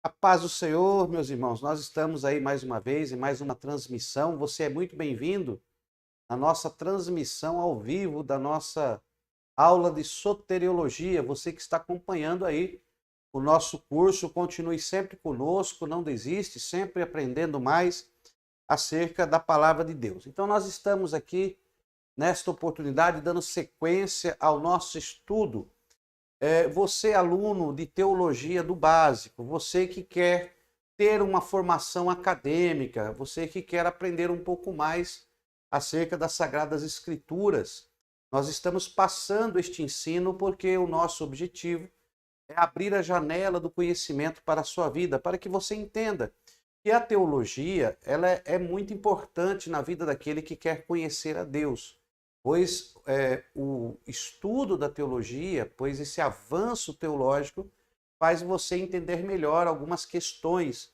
A paz do Senhor, meus irmãos, nós estamos aí mais uma vez em mais uma transmissão. Você é muito bem-vindo à nossa transmissão ao vivo da nossa aula de soteriologia. Você que está acompanhando aí o nosso curso, continue sempre conosco, não desiste, sempre aprendendo mais acerca da palavra de Deus. Então, nós estamos aqui nesta oportunidade dando sequência ao nosso estudo. Você, aluno de teologia do básico, você que quer ter uma formação acadêmica, você que quer aprender um pouco mais acerca das Sagradas Escrituras, nós estamos passando este ensino porque o nosso objetivo é abrir a janela do conhecimento para a sua vida, para que você entenda que a teologia ela é muito importante na vida daquele que quer conhecer a Deus. Pois o estudo da teologia, pois esse avanço teológico faz você entender melhor algumas questões.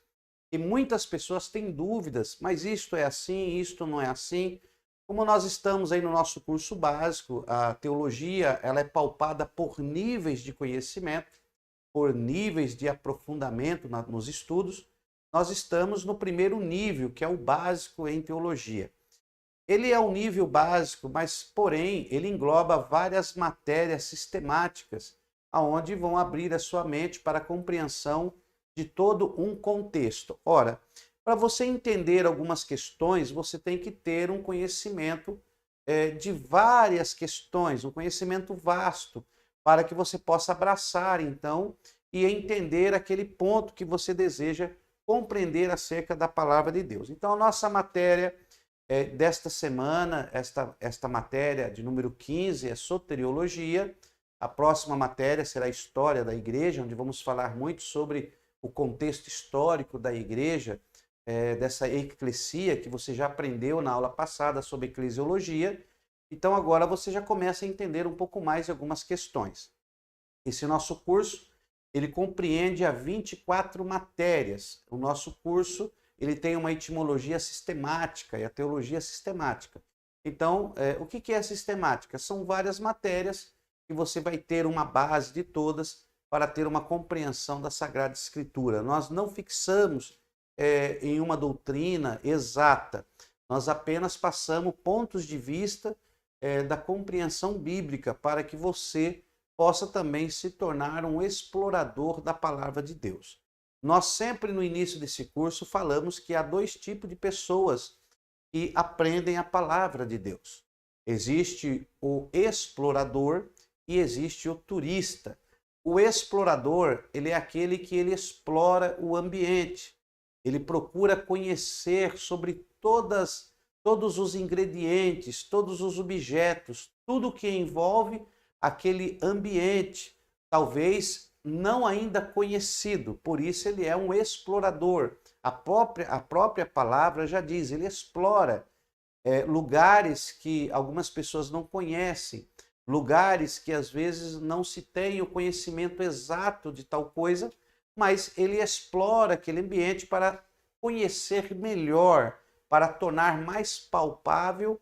E muitas pessoas têm dúvidas, mas isto é assim, isto não é assim. Como nós estamos aí no nosso curso básico, a teologia ela é palpada por níveis de conhecimento, por níveis de aprofundamento nos estudos. Nós estamos no primeiro nível, que é o básico em teologia. Ele é um nível básico, mas, porém, ele engloba várias matérias sistemáticas, aonde vão abrir a sua mente para a compreensão de todo um contexto. Ora, para você entender algumas questões, você tem que ter um conhecimento de várias questões, um conhecimento vasto, para que você possa abraçar, então, e entender aquele ponto que você deseja compreender acerca da palavra de Deus. Então, a nossa matéria desta semana, esta matéria de número 15 é soteriologia. A próxima matéria será História da Igreja, onde vamos falar muito sobre o contexto histórico da igreja, dessa eclesia que você já aprendeu na aula passada sobre eclesiologia. Então agora você já começa a entender um pouco mais de algumas questões. Esse nosso curso, ele compreende a 24 matérias. O nosso curso ele tem uma etimologia sistemática e a teologia sistemática. Então, o que é sistemática? São várias matérias que você vai ter uma base de todas para ter uma compreensão da Sagrada Escritura. Nós não fixamos em uma doutrina exata, nós apenas passamos pontos de vista da compreensão bíblica para que você possa também se tornar um explorador da palavra de Deus. Nós sempre no início desse curso falamos que há dois tipos de pessoas que aprendem a palavra de Deus. Existe o explorador e existe o turista. O explorador, ele é aquele que ele explora o ambiente. Ele procura conhecer sobre todos os ingredientes, todos os objetos, tudo que envolve aquele ambiente. Talvez não ainda conhecido, por isso ele é um explorador. A própria palavra já diz, ele explora lugares que algumas pessoas não conhecem, lugares que às vezes não se tem o conhecimento exato de tal coisa, mas ele explora aquele ambiente para conhecer melhor, para tornar mais palpável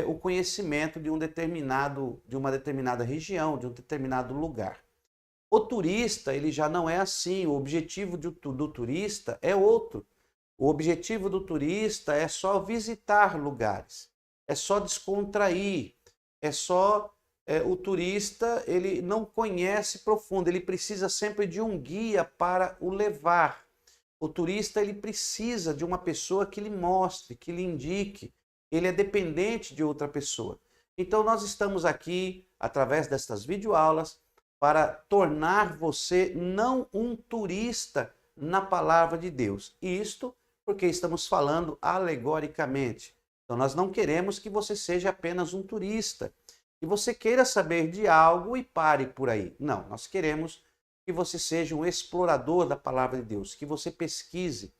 o conhecimento de uma determinada região, de um determinado lugar. O turista, ele já não é assim. O objetivo do turista é outro. O objetivo do turista é só visitar lugares, é só descontrair, o turista, ele não conhece profundo, ele precisa sempre de um guia para o levar. O turista, ele precisa de uma pessoa que lhe mostre, que lhe indique. Ele é dependente de outra pessoa. Então, nós estamos aqui, através destas videoaulas, para tornar você não um turista na palavra de Deus. Isto porque estamos falando alegoricamente. Então nós não queremos que você seja apenas um turista, que você queira saber de algo e pare por aí. Não, nós queremos que você seja um explorador da palavra de Deus, que você pesquise,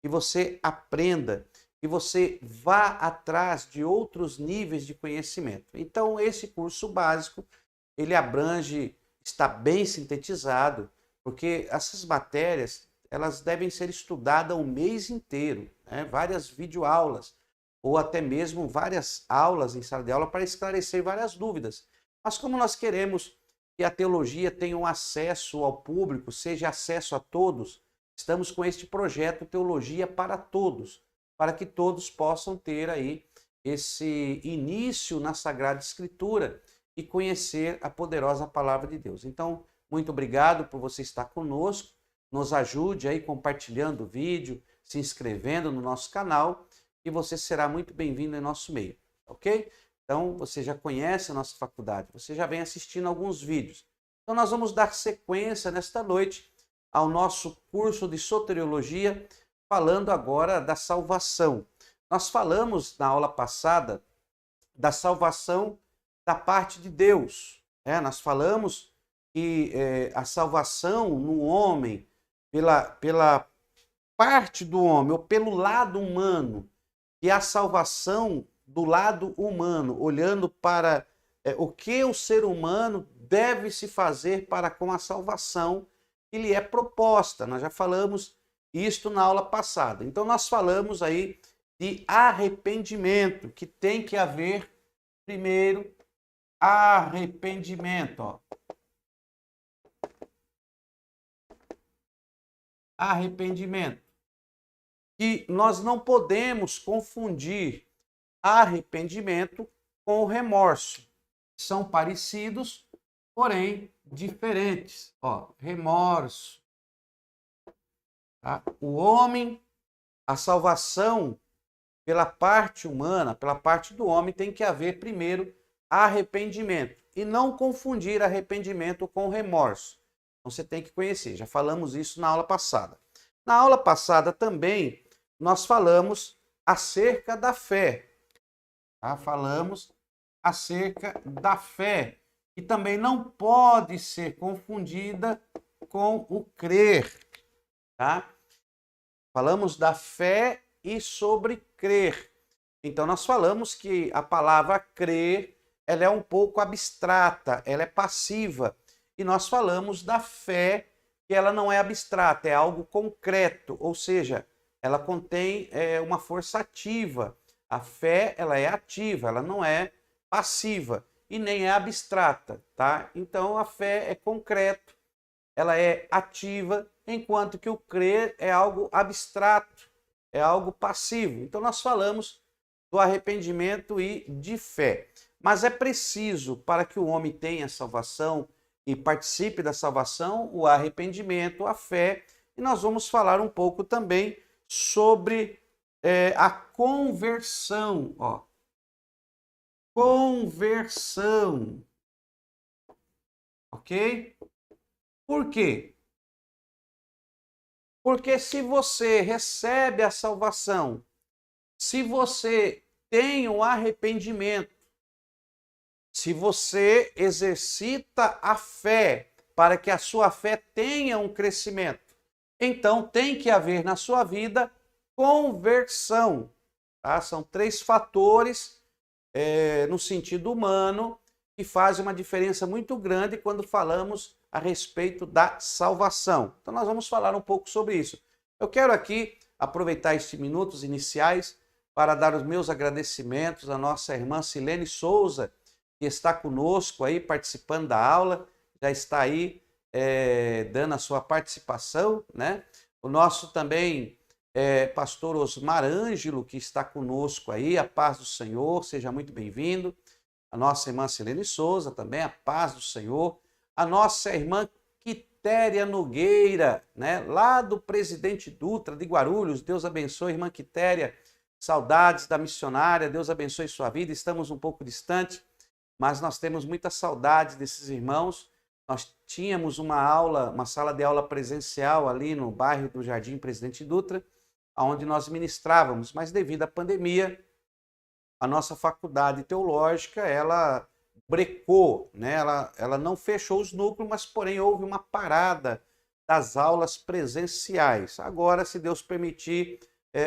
que você aprenda, que você vá atrás de outros níveis de conhecimento. Então esse curso básico, ele abrange, está bem sintetizado, porque essas matérias elas devem ser estudadas o mês inteiro, né? Várias videoaulas, ou até mesmo várias aulas em sala de aula para esclarecer várias dúvidas. Mas como nós queremos que a teologia tenha um acesso ao público, seja acesso a todos, estamos com este projeto Teologia para Todos, para que todos possam ter aí esse início na Sagrada Escritura e conhecer a poderosa palavra de Deus. Então, muito obrigado por você estar conosco. Nos ajude aí compartilhando o vídeo, se inscrevendo no nosso canal e você será muito bem-vindo em nosso meio, ok? Então, você já conhece a nossa faculdade, você já vem assistindo alguns vídeos. Então, nós vamos dar sequência nesta noite ao nosso curso de soteriologia, falando agora da salvação. Nós falamos na aula passada da salvação da parte de Deus. Nós falamos que a salvação no homem, pela parte do homem, ou pelo lado humano, e a salvação do lado humano, olhando para o que o ser humano deve se fazer para com a salvação que lhe é proposta. Nós já falamos isto na aula passada. Então nós falamos aí de arrependimento, que tem que haver primeiro arrependimento. Arrependimento. Que nós não podemos confundir arrependimento com remorso. São parecidos, porém diferentes. Remorso. Tá? O homem, a salvação pela parte humana, pela parte do homem, tem que haver primeiro arrependimento. E não confundir arrependimento com remorso. Então você tem que conhecer. Já falamos isso na aula passada. Na aula passada também nós falamos acerca da fé. Tá? Falamos acerca da fé, que também não pode ser confundida com o crer. Tá? Falamos da fé e sobre crer. Então nós falamos que a palavra crer, ela é um pouco abstrata, ela é passiva. E nós falamos da fé, que ela não é abstrata, é algo concreto, ou seja, ela contém uma força ativa. A fé, ela é ativa, ela não é passiva e nem é abstrata, tá? Então a fé é concreto, ela é ativa, enquanto que o crer é algo abstrato, é algo passivo. Então nós falamos do arrependimento e de fé. Mas é preciso, para que o homem tenha salvação e participe da salvação, o arrependimento, a fé, e nós vamos falar um pouco também sobre a conversão. Conversão. Ok? Por quê? Porque se você recebe a salvação, se você tem um arrependimento, se você exercita a fé para que a sua fé tenha um crescimento, então tem que haver na sua vida conversão. Tá? São 3 fatores no sentido humano que fazem uma diferença muito grande quando falamos a respeito da salvação. Então nós vamos falar um pouco sobre isso. Eu quero aqui aproveitar estes minutos iniciais para dar os meus agradecimentos à nossa irmã Silene Souza, que está conosco aí participando da aula, já está aí dando a sua participação, né? O nosso também pastor Osmar Ângelo, que está conosco aí, a paz do Senhor, seja muito bem-vindo. A nossa irmã Silene Souza também, a paz do Senhor. A nossa irmã Quitéria Nogueira, né? Lá do Presidente Dutra de Guarulhos, Deus abençoe, irmã Quitéria, saudades da missionária, Deus abençoe sua vida, estamos um pouco distantes, mas nós temos muita saudade desses irmãos. Nós tínhamos uma sala de aula presencial ali no bairro do Jardim Presidente Dutra, onde nós ministrávamos, mas devido à pandemia, a nossa faculdade teológica, ela brecou, né? Ela não fechou os núcleos, mas porém houve uma parada das aulas presenciais. Agora, se Deus permitir,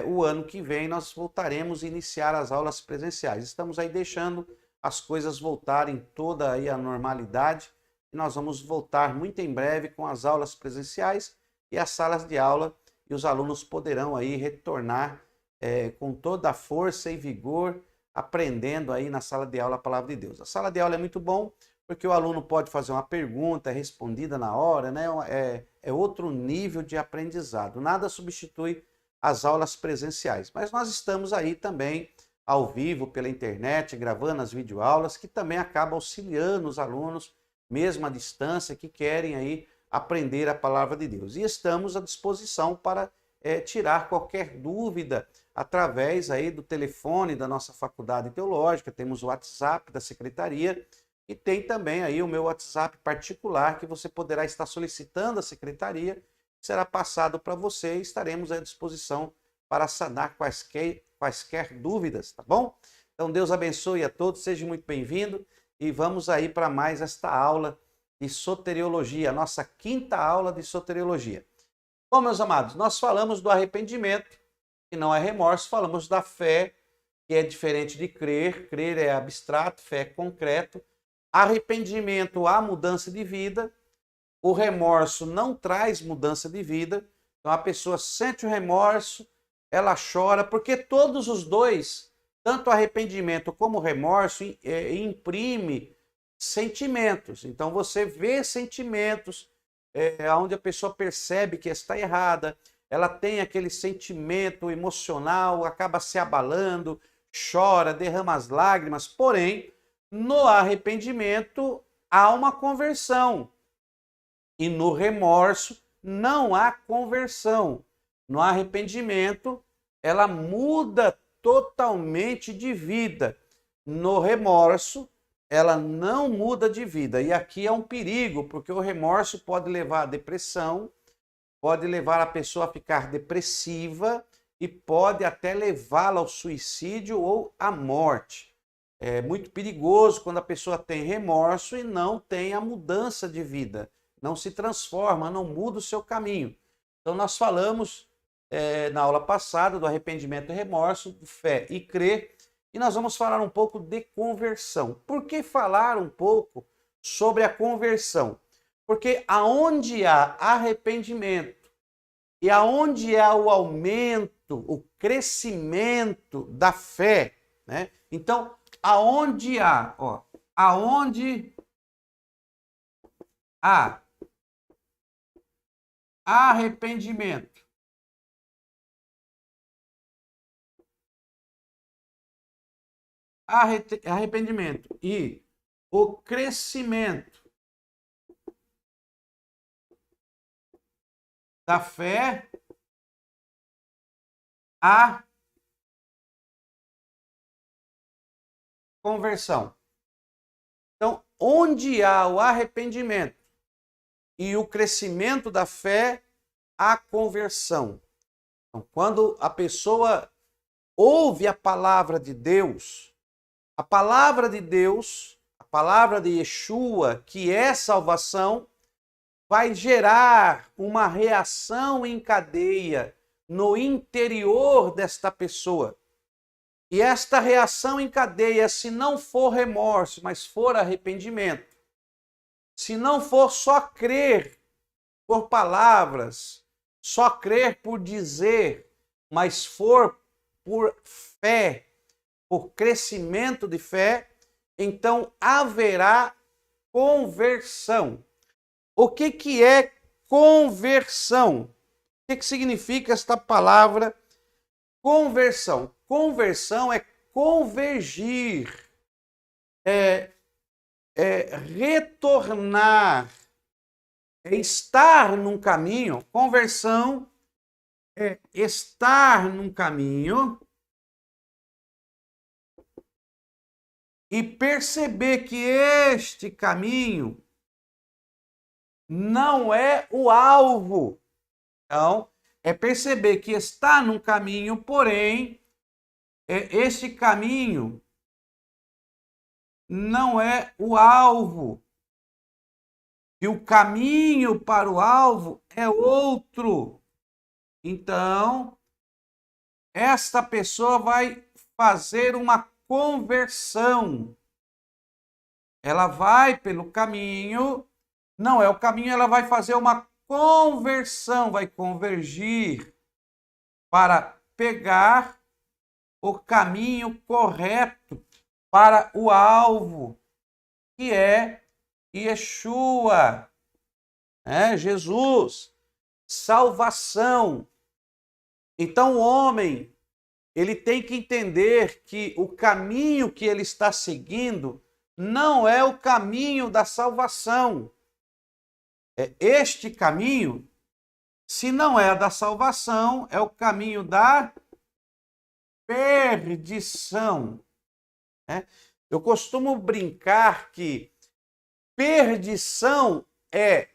o ano que vem nós voltaremos a iniciar as aulas presenciais. Estamos aí deixando as coisas voltarem toda aí à normalidade e nós vamos voltar muito em breve com as aulas presenciais e as salas de aula, e os alunos poderão aí retornar com toda a força e vigor, aprendendo aí na sala de aula a palavra de Deus. A sala de aula é muito bom porque o aluno pode fazer uma pergunta, é respondida na hora, né? É outro nível de aprendizado. Nada substitui as aulas presenciais, mas nós estamos aí também ao vivo pela internet, gravando as videoaulas, que também acaba auxiliando os alunos, mesmo à distância, que querem aí aprender a palavra de Deus. E estamos à disposição para tirar qualquer dúvida através aí do telefone da nossa faculdade teológica, temos o WhatsApp da secretaria e tem também aí o meu WhatsApp particular que você poderá estar solicitando à secretaria, será passado para você e estaremos à disposição para sanar quaisquer dúvidas, tá bom? Então Deus abençoe a todos, seja muito bem-vindo e vamos aí para mais esta aula de soteriologia, a nossa quinta aula de soteriologia. Bom, meus amados, nós falamos do arrependimento, que não é remorso, falamos da fé, que é diferente de crer, crer é abstrato, fé é concreto, arrependimento há mudança de vida, o remorso não traz mudança de vida, então a pessoa sente o remorso, ela chora, porque todos os dois, tanto arrependimento como remorso, imprime sentimentos. Então você vê sentimentos onde a pessoa percebe que está errada, ela tem aquele sentimento emocional, acaba se abalando, chora, derrama as lágrimas, porém, no arrependimento há uma conversão. E no remorso não há conversão. No arrependimento, ela muda totalmente de vida. No remorso, ela não muda de vida. E aqui é um perigo, porque o remorso pode levar à depressão, pode levar a pessoa a ficar depressiva e pode até levá-la ao suicídio ou à morte. É muito perigoso quando a pessoa tem remorso e não tem a mudança de vida, não se transforma, não muda o seu caminho. Então nós falamos na aula passada do arrependimento e remorso, de fé e crer, e nós vamos falar um pouco de conversão. Por que falar um pouco sobre a conversão? Porque aonde há arrependimento e aonde há o aumento, o crescimento da fé, né? Então, aonde há arrependimento e o crescimento da fé, a conversão. Então, onde há o arrependimento e o crescimento da fé, a conversão. Então, quando a pessoa ouve a palavra de Deus, a palavra de Deus, a palavra de Yeshua, que é salvação, vai gerar uma reação em cadeia no interior desta pessoa. E esta reação em cadeia, se não for remorso, mas for arrependimento, se não for só crer por palavras, só crer por dizer, mas for por fé, por crescimento de fé, então haverá conversão. O que é conversão? O que significa esta palavra conversão? Conversão é convergir, retornar, estar num caminho. Conversão é estar num caminho e perceber que este caminho não é o alvo. Então, é perceber que está num caminho, porém, este caminho não é o alvo. E o caminho para o alvo é outro. Então, esta pessoa vai fazer uma conversão. Ela vai pelo caminho, não é o caminho, ela vai fazer uma conversão, vai convergir para pegar o caminho correto para o alvo, que é Yeshua, Jesus, salvação. Então o homem, ele tem que entender que o caminho que ele está seguindo não é o caminho da salvação. Este caminho, se não é a da salvação, é o caminho da perdição. Eu costumo brincar que perdição é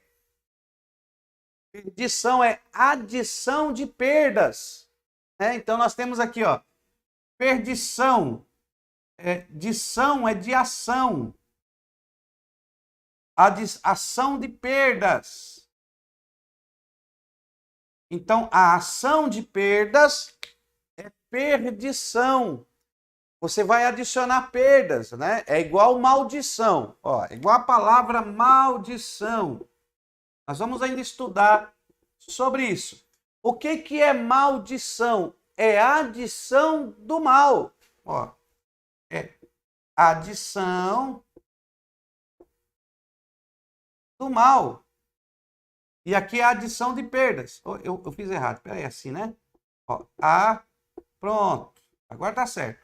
adição de perdas. Então nós temos aqui, ó, perdição. Dição é de ação. Ação de perdas. Então, a ação de perdas é perdição. Você vai adicionar perdas, né? É igual maldição. Ó, é igual a palavra maldição. Nós vamos ainda estudar sobre isso. O que é maldição? É adição do mal. Ó, é adição do mal. E aqui é a adição de perdas. Eu fiz errado. Espera aí, assim, né? Ó, pronto. Agora tá certo.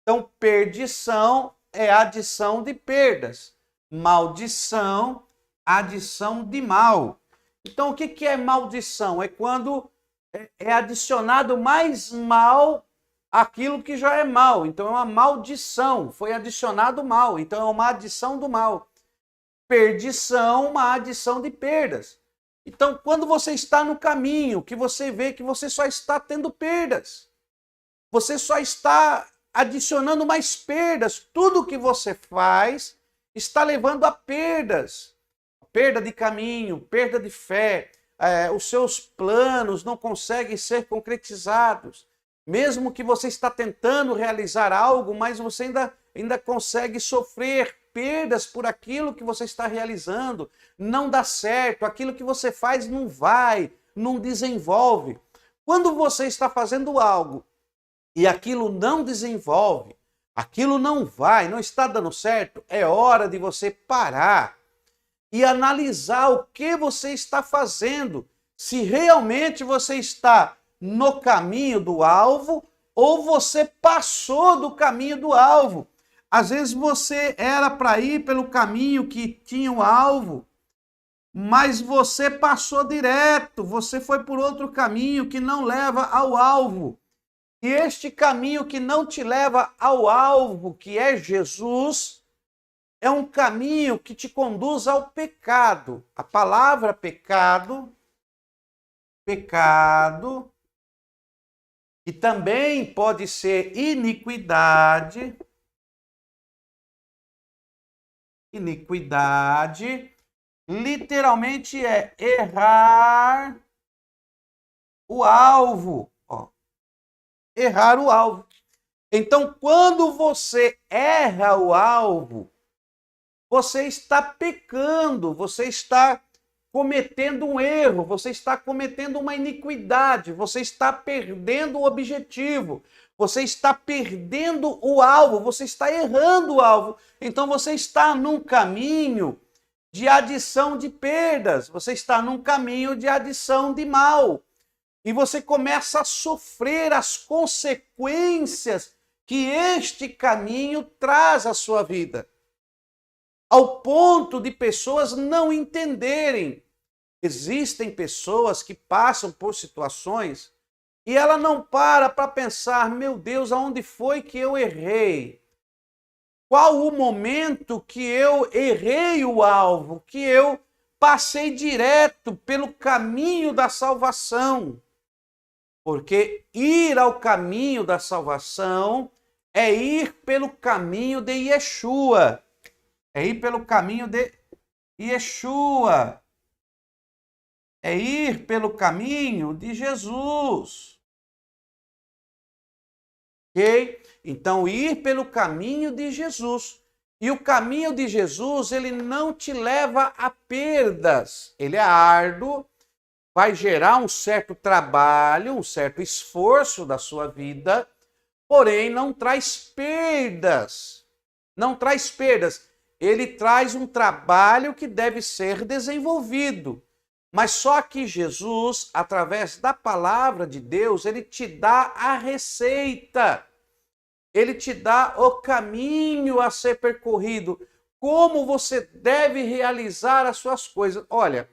Então, perdição é adição de perdas. Maldição, adição de mal. Então, o que é maldição? É quando é adicionado mais mal àquilo que já é mal. Então, é uma maldição. Foi adicionado mal. Então, é uma adição do mal. Perdição, uma adição de perdas. Então, quando você está no caminho, que você vê que você só está tendo perdas, você só está adicionando mais perdas, tudo que você faz está levando a perdas. Perda de caminho, perda de fé, os seus planos não conseguem ser concretizados. Mesmo que você está tentando realizar algo, mas você ainda consegue sofrer perdas por aquilo que você está realizando, não dá certo, aquilo que você faz não vai, não desenvolve. Quando você está fazendo algo e aquilo não desenvolve, aquilo não vai, não está dando certo, é hora de você parar e analisar o que você está fazendo, se realmente você está no caminho do alvo ou você passou do caminho do alvo. Às vezes você era para ir pelo caminho que tinha o alvo, mas você passou direto, você foi por outro caminho que não leva ao alvo. E este caminho que não te leva ao alvo, que é Jesus, é um caminho que te conduz ao pecado. A palavra pecado, que também pode ser iniquidade, literalmente é errar o alvo. Errar o alvo. Então, quando você erra o alvo, você está pecando, você está cometendo um erro, você está cometendo uma iniquidade, você está perdendo o objetivo, você está perdendo o alvo, você está errando o alvo. Então você está num caminho de adição de perdas, você está num caminho de adição de mal. E você começa a sofrer as consequências que este caminho traz à sua vida. Ao ponto de pessoas não entenderem. Existem pessoas que passam por situações e ela não para pensar, meu Deus, aonde foi que eu errei? Qual o momento que eu errei o alvo, que eu passei direto pelo caminho da salvação? Porque ir ao caminho da salvação é ir pelo caminho de Yeshua. É ir pelo caminho de Yeshua. É ir pelo caminho de Jesus. Ok? Então, ir pelo caminho de Jesus. E o caminho de Jesus, ele não te leva a perdas. Ele é árduo, vai gerar um certo trabalho, um certo esforço da sua vida, porém não traz perdas. Não traz perdas. ele traz um trabalho que deve ser desenvolvido. Mas só que Jesus, através da palavra de Deus, ele te dá a receita. Ele te dá o caminho a ser percorrido. Como você deve realizar as suas coisas. Olha,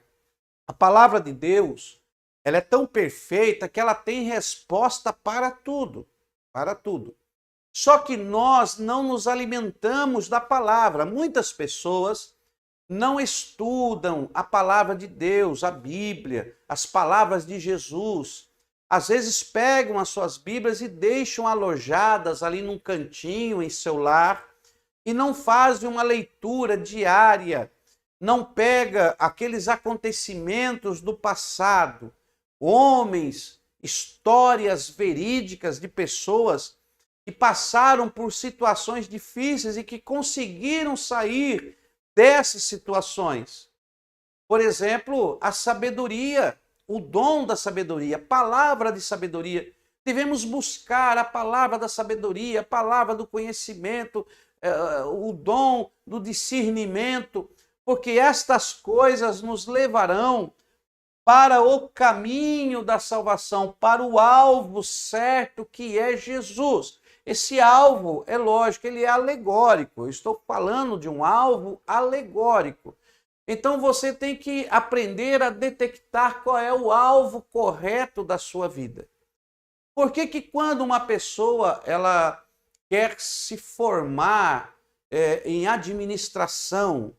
a palavra de Deus, ela é tão perfeita que ela tem resposta para tudo. Para tudo. Só que nós não nos alimentamos da palavra. Muitas pessoas não estudam a palavra de Deus, a Bíblia, as palavras de Jesus. Às vezes pegam as suas Bíblias e deixam alojadas ali num cantinho em seu lar e não fazem uma leitura diária. Não pega aqueles acontecimentos do passado, homens, histórias verídicas de pessoas que passaram por situações difíceis e que conseguiram sair dessas situações. Por exemplo, a sabedoria, o dom da sabedoria, a palavra de sabedoria. Devemos buscar a palavra da sabedoria, a palavra do conhecimento, o dom do discernimento, porque estas coisas nos levarão para o caminho da salvação, para o alvo certo que é Jesus. Esse alvo, é lógico, ele é alegórico. Eu estou falando de um alvo alegórico. Então você tem que aprender a detectar qual é o alvo correto da sua vida. Por que que quando uma pessoa ela quer se formar em administração,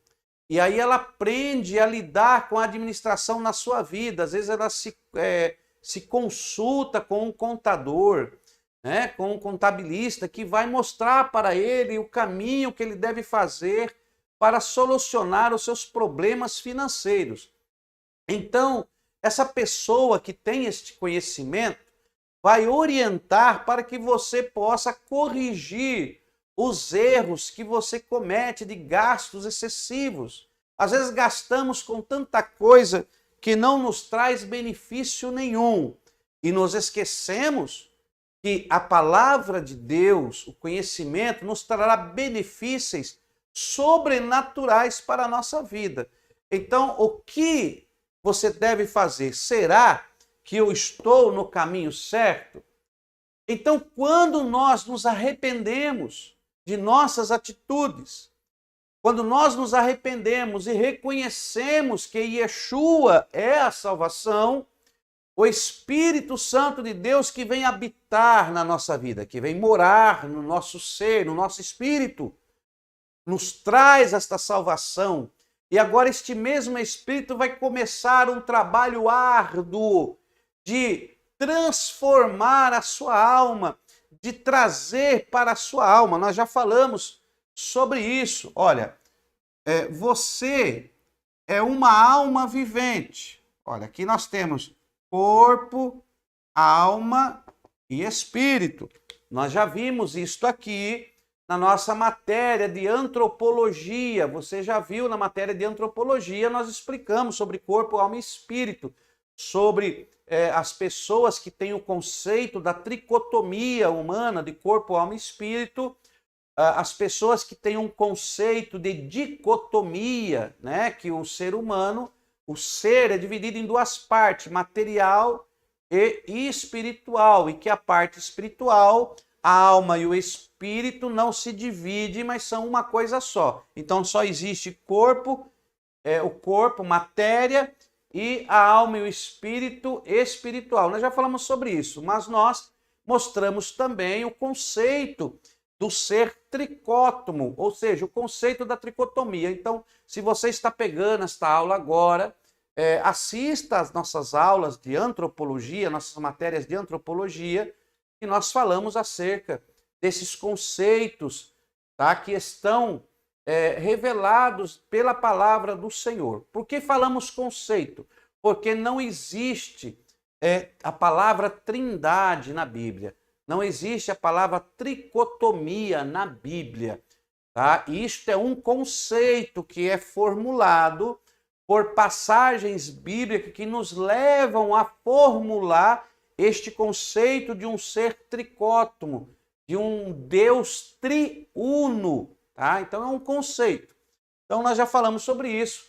e aí ela aprende a lidar com a administração na sua vida, às vezes ela se consulta com um contador, né, com um contabilista que vai mostrar para ele o caminho que ele deve fazer para solucionar os seus problemas financeiros. Então, essa pessoa que tem este conhecimento vai orientar para que você possa corrigir os erros que você comete de gastos excessivos. Às vezes gastamos com tanta coisa que não nos traz benefício nenhum e nos esquecemos que a palavra de Deus, o conhecimento, nos trará benefícios sobrenaturais para a nossa vida. Então, o que você deve fazer? Será que eu estou no caminho certo? Então, quando nós nos arrependemos de nossas atitudes, quando nós nos arrependemos e reconhecemos que Yeshua é a salvação, o Espírito Santo de Deus que vem habitar na nossa vida, que vem morar no nosso ser, no nosso espírito, nos traz esta salvação. E agora este mesmo Espírito vai começar um trabalho árduo de transformar a sua alma, de trazer para a sua alma. Nós já falamos sobre isso. Olha, você é uma alma vivente. Olha, aqui nós temos corpo, alma e espírito. Nós já vimos isto aqui na nossa matéria de antropologia. Você já viu na matéria de antropologia, nós explicamos sobre corpo, alma e espírito, sobre as pessoas que têm o conceito da tricotomia humana de corpo, alma e espírito, as pessoas que têm um conceito de dicotomia, né, que o ser humano, o ser é dividido em duas partes, material e espiritual, e que a parte espiritual, a alma e o espírito não se dividem, mas são uma coisa só. Então só existe corpo, o corpo, matéria, e a alma e o espírito espiritual. Nós já falamos sobre isso, mas nós mostramos também o conceito do ser tricótomo, ou seja, o conceito da tricotomia. Então, se você está pegando esta aula agora, assista às nossas aulas de antropologia, nossas matérias de antropologia, e nós falamos acerca desses conceitos, tá, que estão revelados pela palavra do Senhor. Por que falamos conceito? Porque não existe a palavra trindade na Bíblia. Não existe a palavra tricotomia na Bíblia. Tá? Isto é um conceito que é formulado por passagens bíblicas que nos levam a formular este conceito de um ser tricótomo, de um Deus triuno. Tá? Então é um conceito. Então, nós já falamos sobre isso.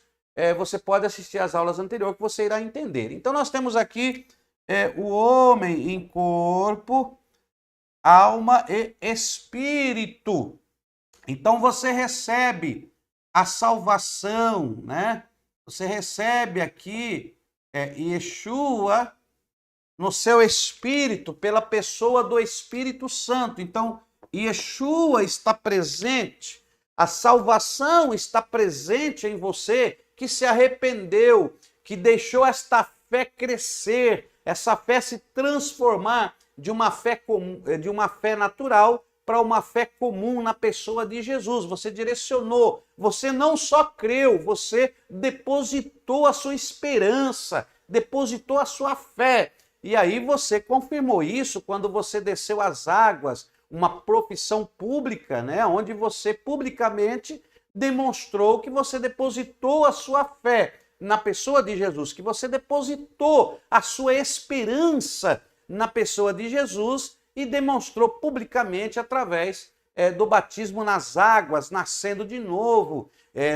Você pode assistir às aulas anteriores que você irá entender. Então, nós temos aqui o homem em corpo, alma e espírito. Então, você recebe a salvação, né? Você recebe aqui Yeshua no seu espírito, pela pessoa do Espírito Santo. Então, Yeshua está presente, a salvação está presente em você, que se arrependeu, que deixou esta fé crescer, essa fé se transformar de uma fé comum, de uma fé natural para uma fé comum na pessoa de Jesus. Você direcionou, você não só creu, você depositou a sua esperança, depositou a sua fé. E aí você confirmou isso quando você desceu as águas, uma profissão pública, né, onde você publicamente demonstrou que você depositou a sua fé na pessoa de Jesus, que você depositou a sua esperança na pessoa de Jesus e demonstrou publicamente através do batismo nas águas, nascendo de novo,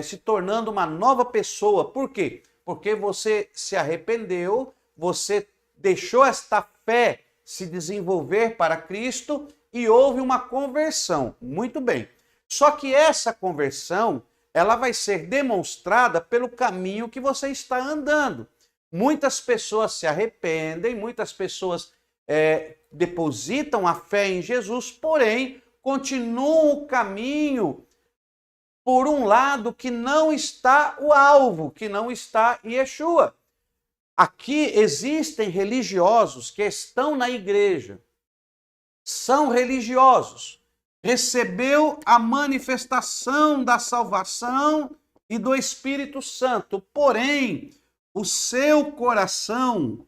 se tornando uma nova pessoa. Por quê? Porque você se arrependeu, você deixou esta fé se desenvolver para Cristo e houve uma conversão. Muito bem. Só que essa conversão, ela vai ser demonstrada pelo caminho que você está andando. Muitas pessoas se arrependem, muitas pessoas depositam a fé em Jesus, porém, continuam o caminho por um lado que não está o alvo, que não está Yeshua. Aqui existem religiosos que estão na igreja, são religiosos, recebeu a manifestação da salvação e do Espírito Santo, porém, o seu coração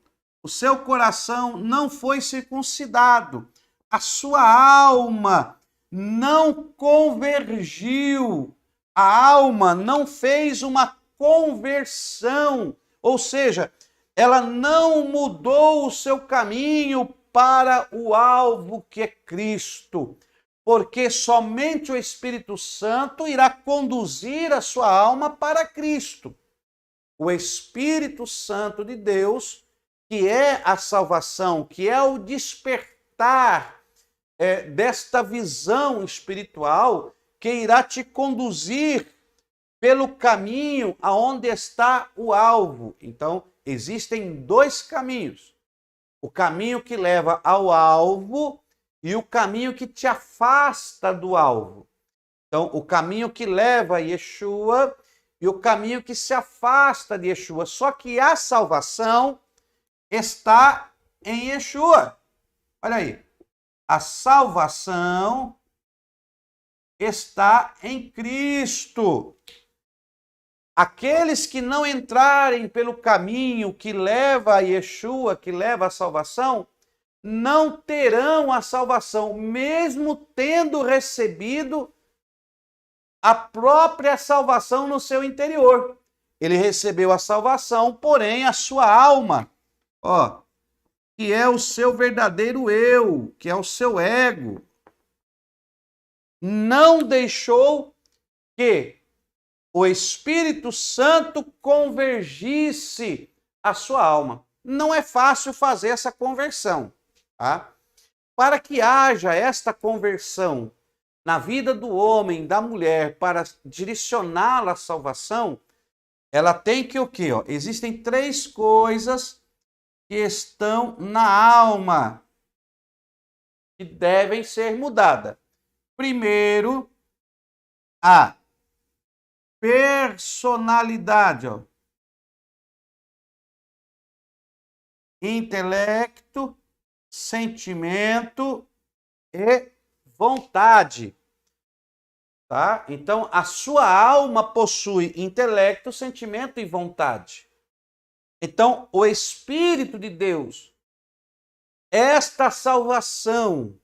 não foi circuncidado, a sua alma não convergiu, a alma não fez uma conversão, ou seja, ela não mudou o seu caminho para o alvo que é Cristo, porque somente o Espírito Santo irá conduzir a sua alma para Cristo. O Espírito Santo de Deus, que é a salvação, que é o despertar desta visão espiritual, que irá te conduzir pelo caminho aonde está o alvo. Então, existem dois caminhos. O caminho que leva ao alvo e o caminho que te afasta do alvo. Então, o caminho que leva a Yeshua e o caminho que se afasta de Yeshua. Só que a salvação está em Yeshua. Olha aí. A salvação está em Cristo. Aqueles que não entrarem pelo caminho que leva a Yeshua, que leva à salvação, não terão a salvação, mesmo tendo recebido a própria salvação no seu interior. Ele recebeu a salvação, porém a sua alma, que é o seu verdadeiro eu, que é o seu ego, não deixou que o Espírito Santo convergisse a sua alma. Não é fácil fazer essa conversão, tá? Para que haja esta conversão na vida do homem, da mulher, para direcioná-la à salvação, ela tem que o quê? Existem três coisas que estão na alma que devem ser mudadas. Primeiro, a personalidade, intelecto, sentimento e vontade, tá? Então, a sua alma possui intelecto, sentimento e vontade. Então, o Espírito de Deus, esta salvação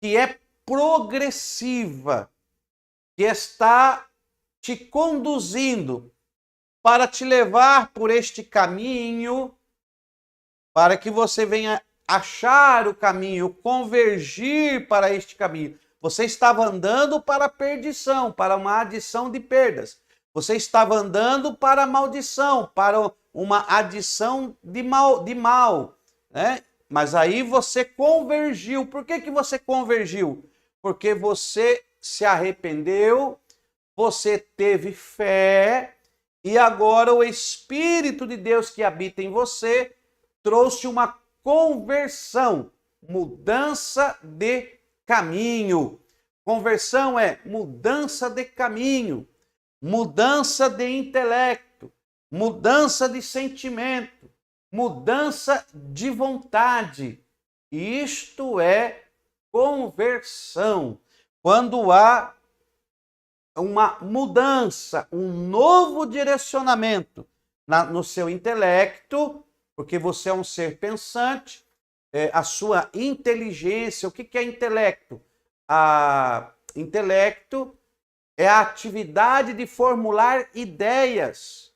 que é progressiva, que está te conduzindo para te levar por este caminho, para que você venha achar o caminho, convergir para este caminho, Você estava andando para a perdição, para uma adição de perdas. Você estava andando para a maldição, para uma adição de mal, né? Mas aí você convergiu. Por que que você convergiu? Porque você se arrependeu, você teve fé, e agora o Espírito de Deus que habita em você trouxe uma conversão, mudança de caminho. Conversão é mudança de caminho, mudança de intelecto, mudança de sentimento, mudança de vontade. Isto é conversão. Quando há uma mudança, um novo direcionamento no seu intelecto, porque você é um ser pensante, a sua inteligência. O que é intelecto? Intelecto é a atividade de formular ideias.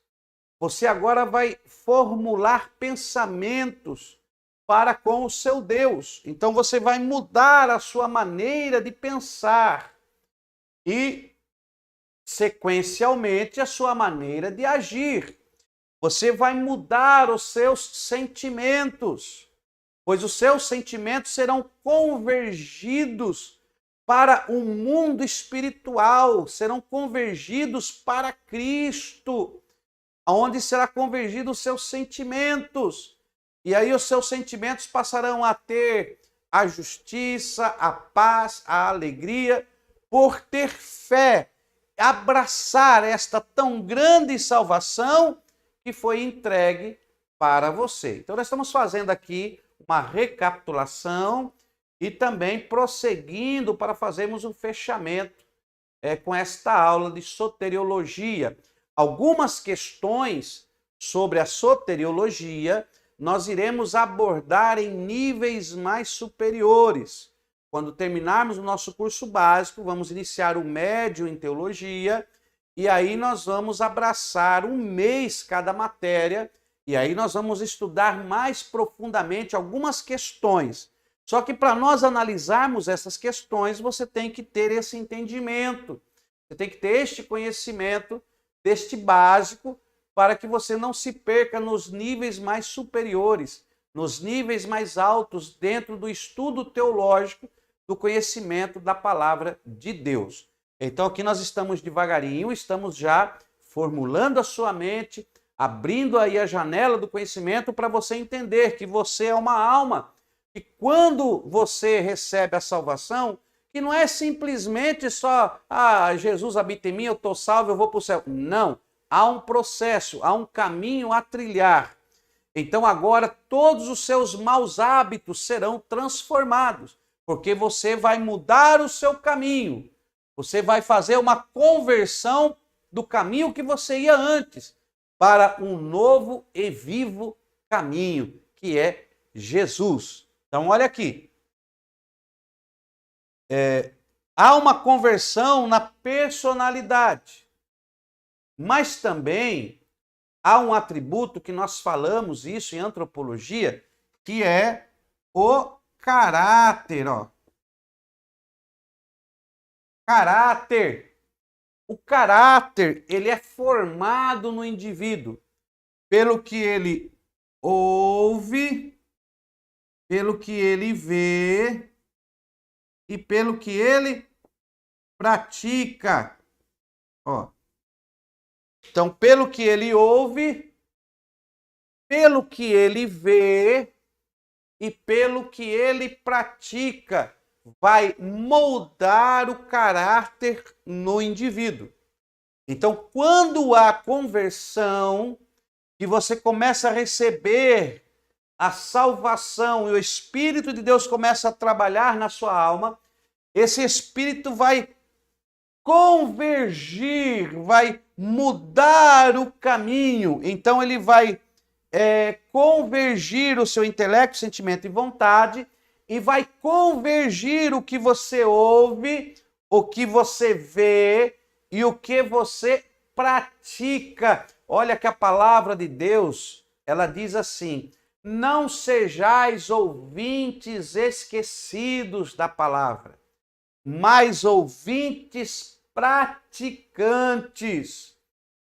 Você agora vai formular pensamentos para com o seu Deus. Então você vai mudar a sua maneira de pensar e, sequencialmente, a sua maneira de agir. Você vai mudar os seus sentimentos, pois os seus sentimentos serão convergidos para o mundo espiritual, serão convergidos para Cristo, onde será convergido os seus sentimentos. E aí os seus sentimentos passarão a ter a justiça, a paz, a alegria, por ter fé, abraçar esta tão grande salvação que foi entregue para você. Então nós estamos fazendo aqui uma recapitulação e também prosseguindo para fazermos um fechamento com esta aula de soteriologia. Algumas questões sobre a soteriologia nós iremos abordar em níveis mais superiores. Quando terminarmos o nosso curso básico, vamos iniciar o médio em teologia, e aí nós vamos abraçar um mês cada matéria, e aí nós vamos estudar mais profundamente algumas questões. Só que para nós analisarmos essas questões, você tem que ter esse entendimento, você tem que ter este conhecimento, deste básico, para que você não se perca nos níveis mais superiores, nos níveis mais altos dentro do estudo teológico, do conhecimento da palavra de Deus. Então aqui nós estamos devagarinho, estamos já formulando a sua mente, abrindo aí a janela do conhecimento para você entender que você é uma alma, e quando você recebe a salvação, que não é simplesmente só, Jesus habita em mim, eu estou salvo, eu vou para o céu. Não, há um processo, há um caminho a trilhar. Então agora todos os seus maus hábitos serão transformados, porque você vai mudar o seu caminho. Você vai fazer uma conversão do caminho que você ia antes para um novo e vivo caminho, que é Jesus. Então, olha aqui. Há uma conversão na personalidade, mas também há um atributo que nós falamos isso em antropologia, que é o caráter, ó. Caráter. O caráter, ele é formado no indivíduo pelo que ele ouve, pelo que ele vê e pelo que ele pratica. Ó. Então, pelo que ele ouve, pelo que ele vê e pelo que ele pratica, vai moldar o caráter no indivíduo. Então, quando há conversão, que você começa a receber a salvação e o Espírito de Deus começa a trabalhar na sua alma, esse Espírito vai convergir, vai mudar o caminho. Então, ele vai convergir o seu intelecto, sentimento e vontade, e vai convergir o que você ouve, o que você vê e o que você pratica. Olha que a palavra de Deus, ela diz assim: não sejais ouvintes esquecidos da palavra, mas ouvintes praticantes.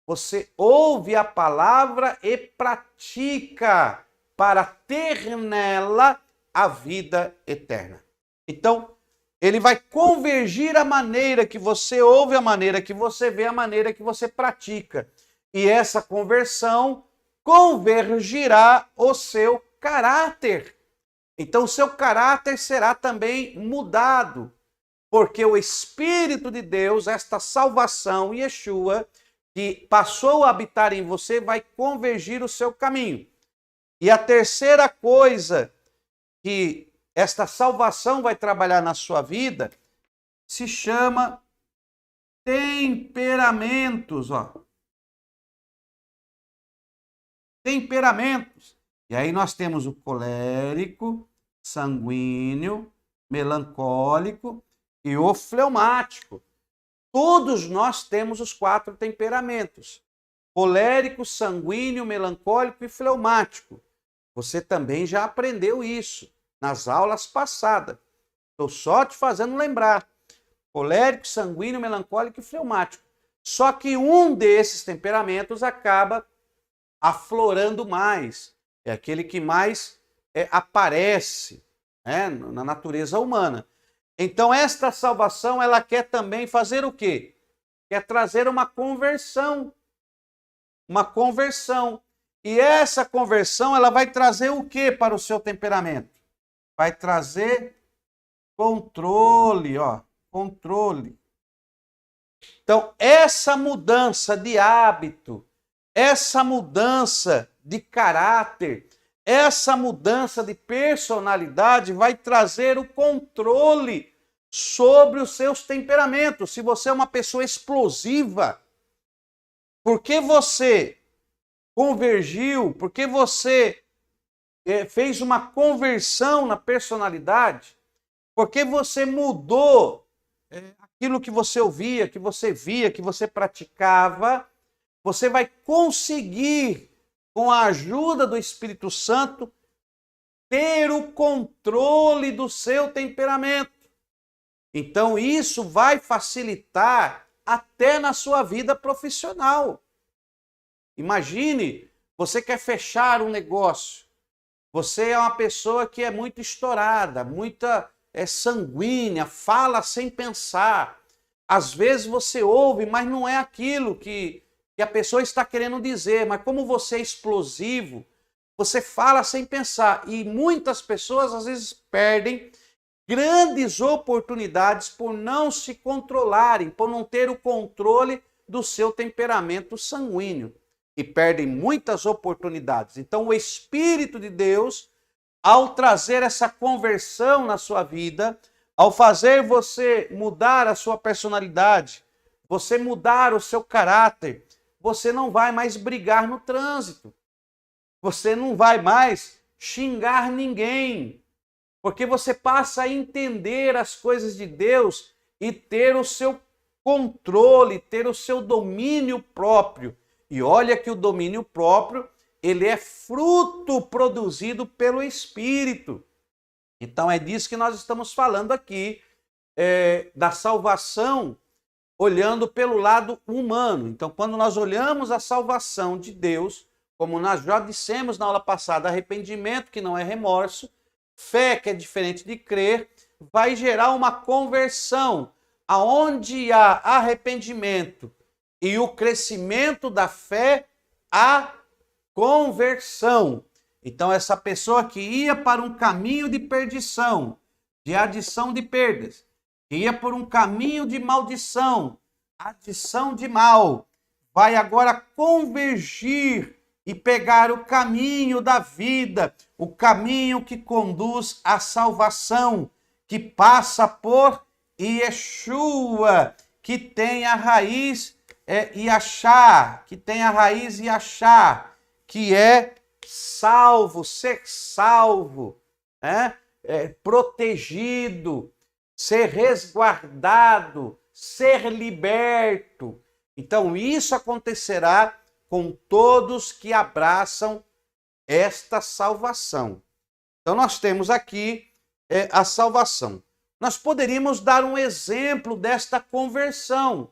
Você ouve a palavra e pratica para ter nela a vida eterna. Então, ele vai convergir a maneira que você ouve, a maneira que você vê, a maneira que você pratica. E essa conversão convergirá o seu caráter. Então, o seu caráter será também mudado, porque o Espírito de Deus, esta salvação, Yeshua, que passou a habitar em você, vai convergir o seu caminho. E a terceira coisa que esta salvação vai trabalhar na sua vida se chama temperamentos, Temperamentos. E aí nós temos o colérico, sanguíneo, melancólico e o fleumático. Todos nós temos os 4 temperamentos: colérico, sanguíneo, melancólico e fleumático. Você também já aprendeu isso nas aulas passadas. Estou só te fazendo lembrar. Colérico, sanguíneo, melancólico e fleumático. Só que um desses temperamentos acaba aflorando mais. É aquele que mais aparece, né, na natureza humana. Então, esta salvação, ela quer também fazer o quê? Quer trazer uma conversão. Uma conversão. E essa conversão, ela vai trazer o quê para o seu temperamento? Vai trazer controle, controle. Então, essa mudança de hábito, essa mudança de caráter, essa mudança de personalidade vai trazer o controle sobre os seus temperamentos. Se você é uma pessoa explosiva, porque você convergiu, porque você fez uma conversão na personalidade, porque você mudou aquilo que você ouvia, que você via, que você praticava, você vai conseguir, com a ajuda do Espírito Santo, ter o controle do seu temperamento. Então, isso vai facilitar até na sua vida profissional. Imagine, você quer fechar um negócio. Você é uma pessoa que é muito estourada, sanguínea, fala sem pensar. Às vezes você ouve, mas não é aquilo que a pessoa está querendo dizer. Mas como você é explosivo, você fala sem pensar. E muitas pessoas às vezes perdem grandes oportunidades por não se controlarem, por não ter o controle do seu temperamento sanguíneo. E perdem muitas oportunidades. Então, o Espírito de Deus, ao trazer essa conversão na sua vida, ao fazer você mudar a sua personalidade, você mudar o seu caráter, você não vai mais brigar no trânsito. Você não vai mais xingar ninguém. Porque você passa a entender as coisas de Deus e ter o seu controle, ter o seu domínio próprio. E olha que o domínio próprio, ele é fruto produzido pelo Espírito. Então é disso que nós estamos falando aqui, da salvação, olhando pelo lado humano. Então, quando nós olhamos a salvação de Deus, como nós já dissemos na aula passada, arrependimento, que não é remorso, fé, que é diferente de crer, vai gerar uma conversão. Aonde há arrependimento e o crescimento da fé, há conversão. Então, essa pessoa que ia para um caminho de perdição, de adição de perdas, que ia por um caminho de maldição, adição de mal, vai agora convergir e pegar o caminho da vida, o caminho que conduz à salvação, que passa por Yeshua, que tem a raiz Yashá, que é salvo, ser salvo, protegido, ser resguardado, ser liberto. Então isso acontecerá com todos que abraçam esta salvação. Então nós temos aqui a salvação. nós poderíamos dar um exemplo desta conversão.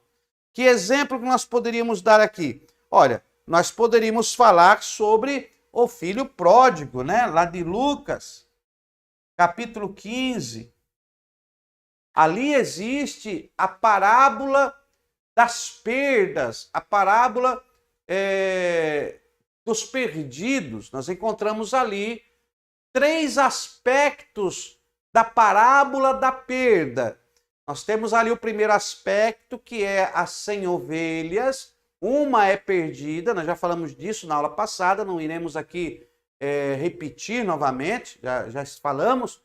Que exemplo que nós poderíamos dar aqui? Olha, nós poderíamos falar sobre o filho pródigo, né? Lá de Lucas, capítulo 15. Ali existe a parábola das perdas, a parábola dos perdidos. Nós encontramos ali 3 aspectos da parábola da perda. Nós temos ali o primeiro aspecto, que é as 100 ovelhas. Uma é perdida, nós já falamos disso na aula passada, não iremos aqui repetir novamente, já falamos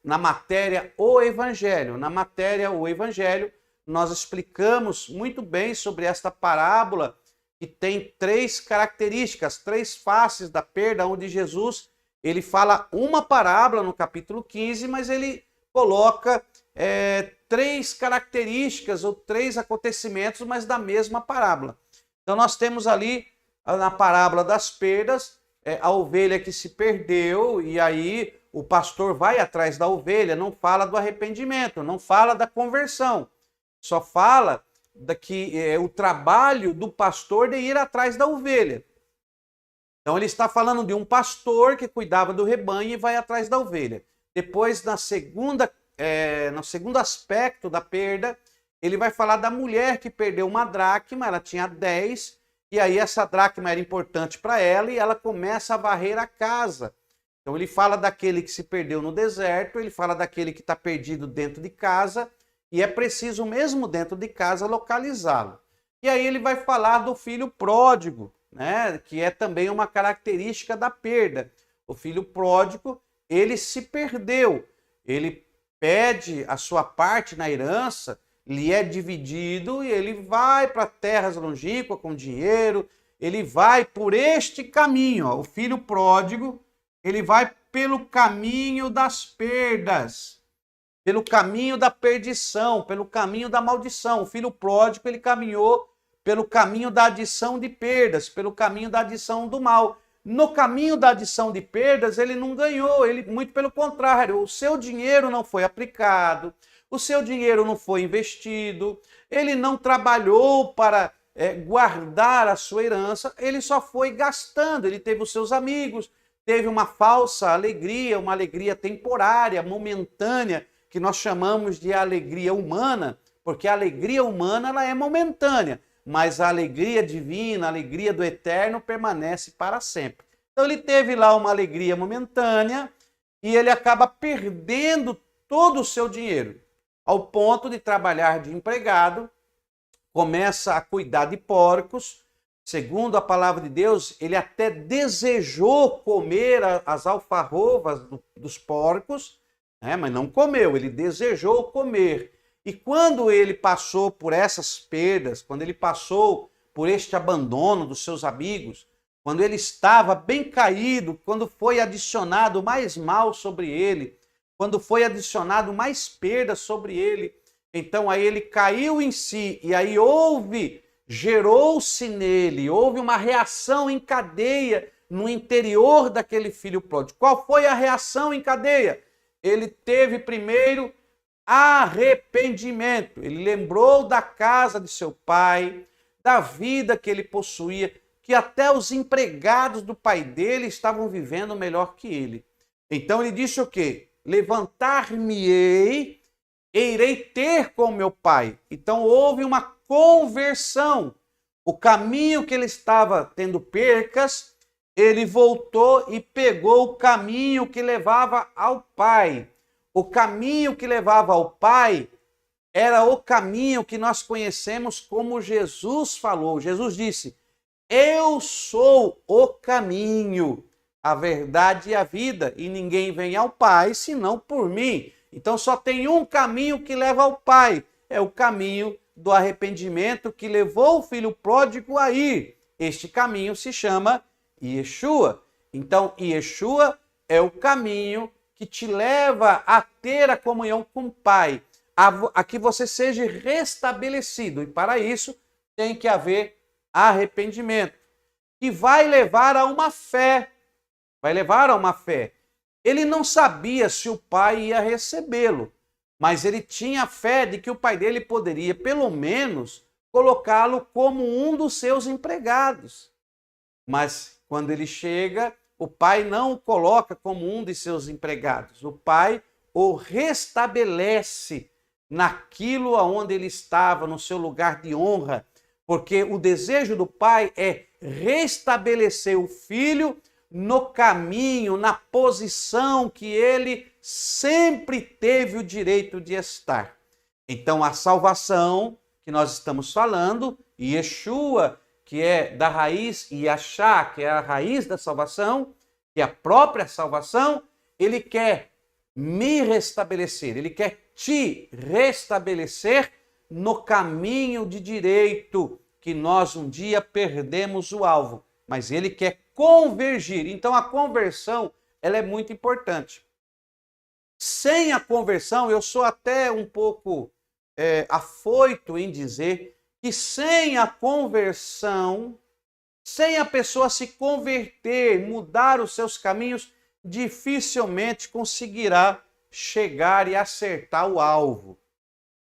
na matéria O Evangelho. Na matéria O Evangelho, nós explicamos muito bem sobre esta parábola, que tem 3 características, 3 faces da perda, onde Jesus ele fala uma parábola no capítulo 15, mas ele coloca 3 características ou 3 acontecimentos, mas da mesma parábola. Então nós temos ali, na parábola das perdas, a ovelha que se perdeu, e aí o pastor vai atrás da ovelha, não fala do arrependimento, não fala da conversão, só fala que o trabalho do pastor de ir atrás da ovelha. Então ele está falando de um pastor que cuidava do rebanho e vai atrás da ovelha. Depois, no segundo aspecto da perda, ele vai falar da mulher que perdeu uma dracma, ela tinha 10, e aí essa dracma era importante para ela e ela começa a varrer a casa. Então ele fala daquele que se perdeu no deserto, ele fala daquele que está perdido dentro de casa, e é preciso mesmo dentro de casa localizá-lo. E aí ele vai falar do filho pródigo, né, que é também uma característica da perda. O filho pródigo, ele se perdeu, ele pede a sua parte na herança, lhe é dividido e ele vai para terras longínquas com dinheiro, ele vai por este caminho. Ó. O filho pródigo, ele vai pelo caminho das perdas, pelo caminho da perdição, pelo caminho da maldição. O filho pródigo, ele caminhou pelo caminho da adição de perdas, pelo caminho da adição do mal. No caminho da adição de perdas, ele não ganhou, ele muito pelo contrário, o seu dinheiro não foi aplicado, o seu dinheiro não foi investido, ele não trabalhou para guardar a sua herança, ele só foi gastando, ele teve os seus amigos, teve uma falsa alegria, uma alegria temporária, momentânea, que nós chamamos de alegria humana, porque a alegria humana ela é momentânea, mas a alegria divina, a alegria do eterno permanece para sempre. Então ele teve lá uma alegria momentânea e ele acaba perdendo todo o seu dinheiro, ao ponto de trabalhar de empregado, começa a cuidar de porcos. Segundo a palavra de Deus, ele até desejou comer as alfarrobas dos porcos, mas não comeu, ele desejou comer. E quando ele passou por essas perdas, quando ele passou por este abandono dos seus amigos, quando ele estava bem caído, quando foi adicionado mais mal sobre ele, quando foi adicionado mais perdas sobre ele, então aí ele caiu em si e aí gerou-se nele, houve uma reação em cadeia no interior daquele filho pródigo. Qual foi a reação em cadeia? Ele teve primeiro arrependimento. Ele lembrou da casa de seu pai, da vida que ele possuía, que até os empregados do pai dele estavam vivendo melhor que ele. Então ele disse o quê? Levantar-me-ei e irei ter com meu pai. Então houve uma conversão. O caminho que ele estava tendo percas, ele voltou e pegou o caminho que levava ao pai. O caminho que levava ao Pai era o caminho que nós conhecemos como Jesus falou. Jesus disse, eu sou o caminho, a verdade e a vida, e ninguém vem ao Pai senão por mim. Então só tem um caminho que leva ao Pai, é o caminho do arrependimento que levou o filho pródigo a ir. Este caminho se chama Yeshua. Então Yeshua é o caminho que te leva a ter a comunhão com o Pai, a que você seja restabelecido. E para isso tem que haver arrependimento, que vai levar a uma fé. Vai levar a uma fé. Ele não sabia se o Pai ia recebê-lo, mas ele tinha fé de que o pai dele poderia, pelo menos, colocá-lo como um dos seus empregados. Mas quando ele chega, o pai não o coloca como um de seus empregados. O pai o restabelece naquilo aonde ele estava, no seu lugar de honra, porque o desejo do pai é restabelecer o filho no caminho, na posição que ele sempre teve o direito de estar. Então, a salvação que nós estamos falando, Yeshua, que é da raiz Yashá, que é a raiz da salvação, que é a própria salvação, ele quer me restabelecer, ele quer te restabelecer no caminho de direito, que nós um dia perdemos o alvo, mas ele quer convergir. Então a conversão, ela é muito importante. Sem a conversão, eu sou até um pouco afoito em dizer que sem a conversão, sem a pessoa se converter, mudar os seus caminhos, dificilmente conseguirá chegar e acertar o alvo.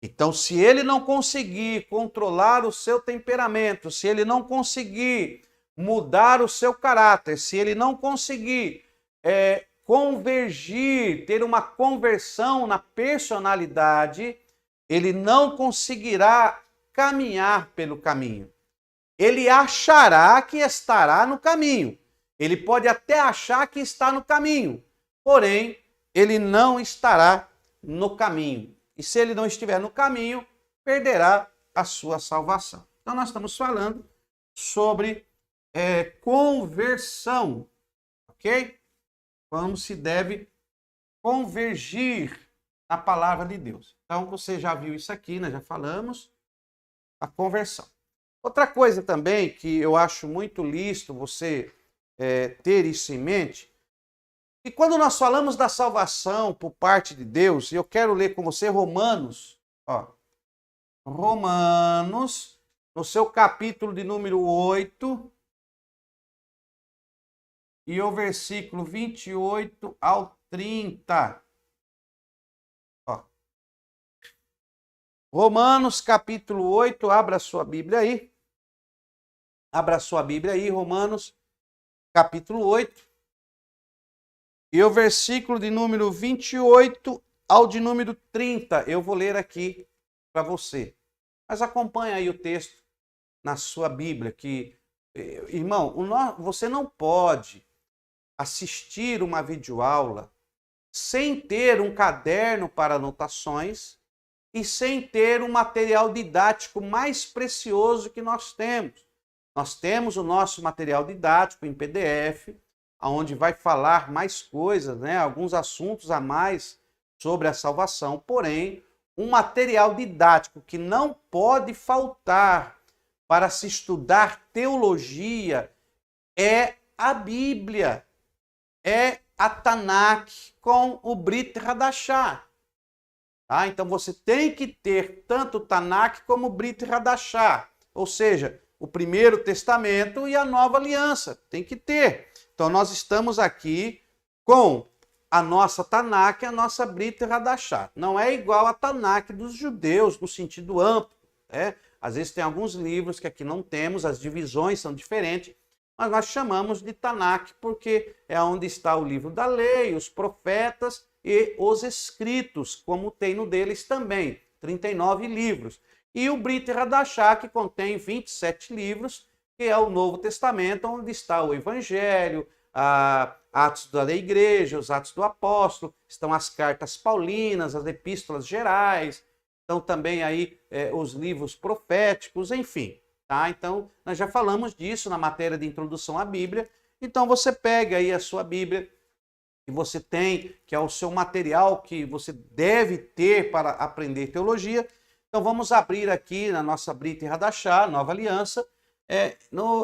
Então, se ele não conseguir controlar o seu temperamento, se ele não conseguir mudar o seu caráter, se ele não conseguir convergir, ter uma conversão na personalidade, ele não conseguirá caminhar pelo caminho. Ele achará que estará no caminho. Ele pode até achar que está no caminho, porém, ele não estará no caminho. E se ele não estiver no caminho, perderá a sua salvação. Então, nós estamos falando sobre conversão, ok? Como se deve convergir na palavra de Deus. Então, você já viu isso aqui, nós já falamos, a conversão. Outra coisa também que eu acho muito lícito você ter isso em mente, e quando nós falamos da salvação por parte de Deus, e eu quero ler com você Romanos, Romanos, no seu capítulo de número 8, e o versículo 28 ao 30. Romanos capítulo 8, abra a sua Bíblia aí. Abra a sua Bíblia aí, Romanos capítulo 8. E o versículo de número 28 ao de número 30, eu vou ler aqui para você. Mas acompanha aí o texto na sua Bíblia, que, irmão, você não pode assistir uma videoaula sem ter um caderno para anotações e sem ter um material didático mais precioso que nós temos. Nós temos o nosso material didático em PDF, onde vai falar mais coisas, né? Alguns assuntos a mais sobre a salvação. Porém, um material didático que não pode faltar para se estudar teologia é a Bíblia, é a Tanakh com o Brit Hadashah. Tá? Então você tem que ter tanto o Tanakh como o Brit Hadashah, ou seja, o Primeiro Testamento e a Nova Aliança. Tem que ter. Então, nós estamos aqui com a nossa Tanakh e a nossa Brit Hadashah. Não é igual a Tanakh dos judeus, no sentido amplo. Às vezes tem alguns livros que aqui não temos, as divisões são diferentes, mas nós chamamos de Tanakh porque é onde está o livro da lei, os profetas e os escritos, como tem no deles também, 39 livros. E o Brit Hadashah, que contém 27 livros, que é o Novo Testamento, onde está o Evangelho, Atos da Igreja, os Atos do Apóstolo, estão as cartas paulinas, as epístolas gerais, estão também aí os livros proféticos, enfim. Tá? Então, nós já falamos disso na matéria de introdução à Bíblia. Então, você pega aí a sua Bíblia, que você tem, que é o seu material que você deve ter para aprender teologia. Então, vamos abrir aqui na nossa Brit Hadashah, Nova Aliança,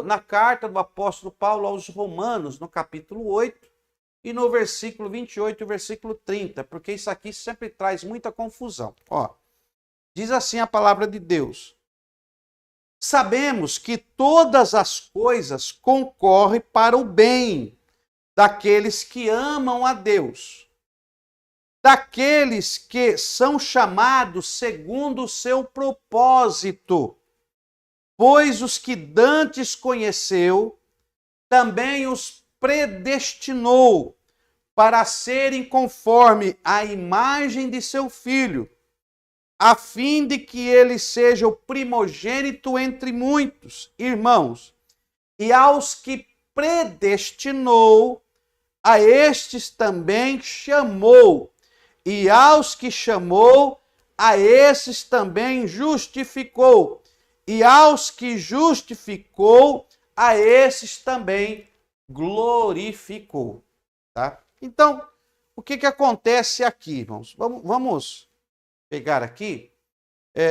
na carta do apóstolo Paulo aos Romanos, no capítulo 8, e no versículo 28 e versículo 30, porque isso aqui sempre traz muita confusão. Diz assim a palavra de Deus: sabemos que todas as coisas concorrem para o bem daqueles que amam a Deus, daqueles que são chamados segundo o seu propósito. Pois os que dantes conheceu, também os predestinou para serem conforme a imagem de seu Filho, a fim de que ele seja o primogênito entre muitos irmãos. E aos que predestinou, a estes também chamou. E aos que chamou, a esses também justificou. E aos que justificou, a esses também glorificou. Tá? Então, o que acontece aqui, irmãos? Vamos pegar aqui.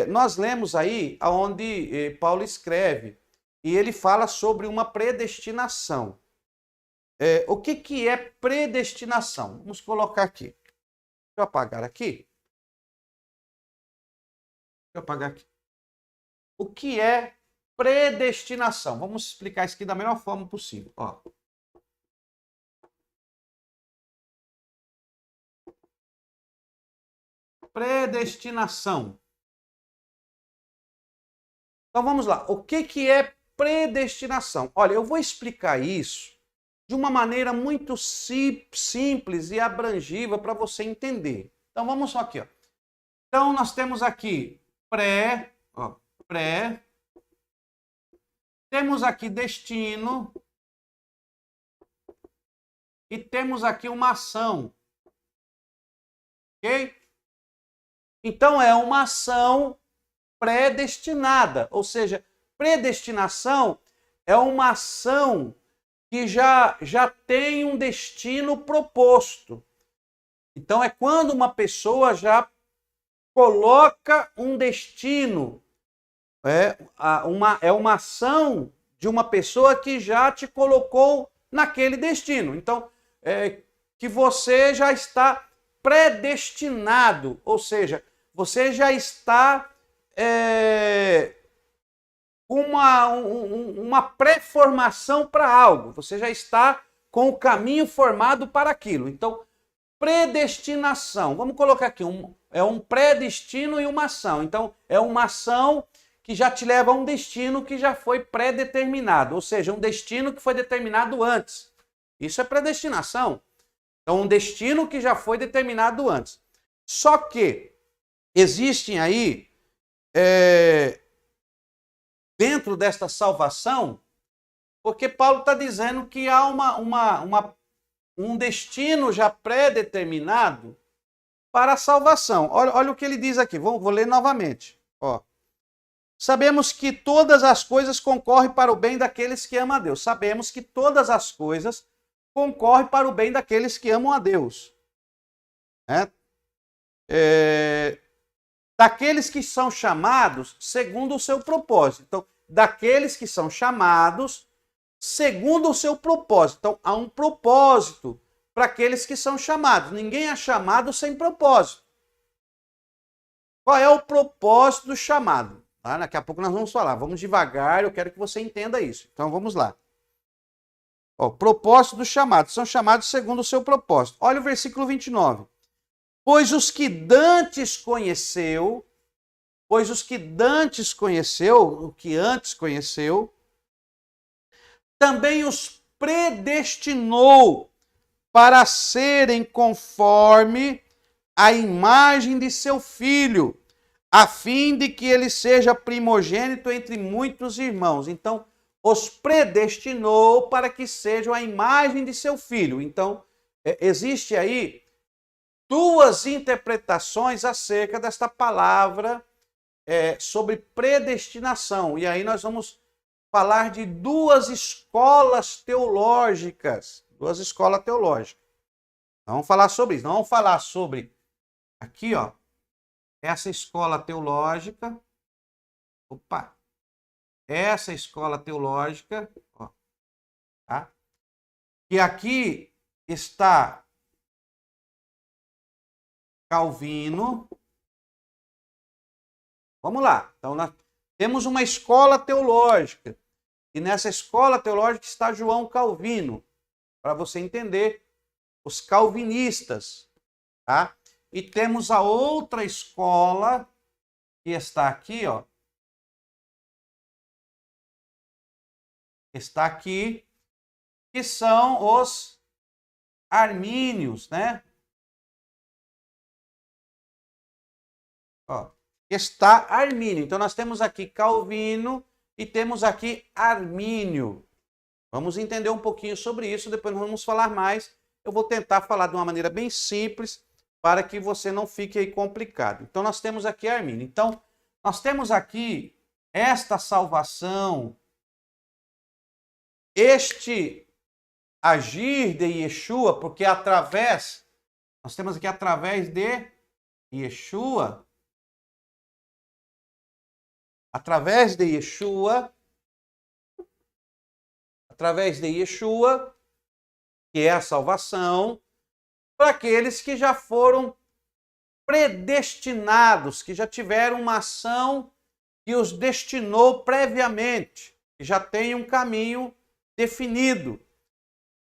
Nós lemos aí onde Paulo escreve, e ele fala sobre uma predestinação. O que é predestinação? Vamos colocar aqui. Deixa eu apagar aqui. Deixa eu apagar aqui. O que é predestinação? Vamos explicar isso aqui da melhor forma possível. Ó. Predestinação. Então vamos lá. O que é predestinação? Olha, eu vou explicar isso de uma maneira muito simples e abrangível para você entender. Então vamos só aqui. Ó. Então nós temos aqui pré. Temos aqui destino. E temos aqui uma ação. Ok? Então é uma ação predestinada. Ou seja, predestinação é uma ação que já tem um destino proposto. Então é quando uma pessoa já coloca um destino. É uma ação de uma pessoa que já te colocou naquele destino. Então, que você já está predestinado, ou seja, você já está com uma pré-formação para algo, você já está com o caminho formado para aquilo. Então, predestinação, vamos colocar aqui, é um predestino e uma ação. Então, é uma ação que já te leva a um destino que já foi pré-determinado, ou seja, um destino que foi determinado antes. Isso é predestinação. Então, um destino que já foi determinado antes. Só que existem aí, dentro desta salvação, porque Paulo está dizendo que há um destino já pré-determinado para a salvação. Olha o que ele diz aqui, vou ler novamente. Ó. Sabemos que todas as coisas concorrem para o bem daqueles que amam a Deus. Sabemos que todas as coisas concorrem para o bem daqueles que amam a Deus. Daqueles que são chamados segundo o seu propósito. Então, daqueles que são chamados segundo o seu propósito. Então, há um propósito para aqueles que são chamados. Ninguém é chamado sem propósito. Qual é o propósito do chamado? Daqui a pouco nós vamos falar. Vamos devagar, eu quero que você entenda isso. Então, vamos lá. Propósito do chamado. São chamados segundo o seu propósito. Olha o versículo 29. Pois os que dantes conheceu, o que antes conheceu, também os predestinou para serem conforme a imagem de seu Filho, a fim de que ele seja primogênito entre muitos irmãos. Então, os predestinou para que sejam a imagem de seu Filho. Então, existe aí duas interpretações acerca desta palavra sobre predestinação. E aí nós vamos falar de duas escolas teológicas. Vamos falar sobre isso. Não vamos falar sobre aqui, ó, essa escola teológica. Essa escola teológica, ó, tá? Que aqui está Calvino. Vamos lá. Então, nós temos uma escola teológica. E nessa escola teológica está João Calvino. Para você entender, os calvinistas. Tá? e temos a outra escola que está aqui, ó. Está aqui, que são os armínios, né? Ó, está Armínio. Então nós temos aqui Calvino e temos aqui Armínio. Vamos entender um pouquinho sobre isso, depois nós vamos falar mais. Eu vou tentar falar de uma maneira bem simples para que você não fique aí complicado. Então nós temos aqui Armínio. Então nós temos aqui esta salvação, este agir de Yeshua, porque através, nós temos aqui através de Yeshua, através de Yeshua, que é a salvação, para aqueles que já foram predestinados, que já tiveram uma ação que os destinou previamente, que já tem um caminho definido.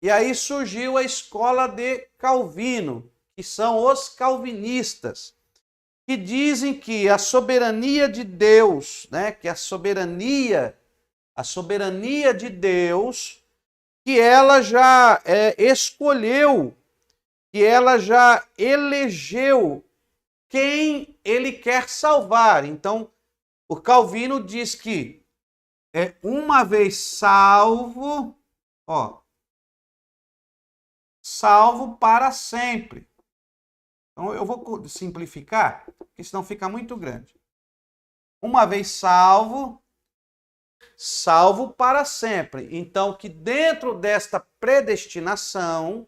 E aí surgiu a escola de Calvino, que são os calvinistas, que dizem que a soberania de Deus, né, que a soberania de Deus, que ela já escolheu, que ela já elegeu quem ele quer salvar. Então, o Calvino diz que uma vez salvo, ó, salvo para sempre. Então, eu vou simplificar, porque senão fica muito grande. Uma vez salvo, salvo para sempre. Então, que dentro desta predestinação,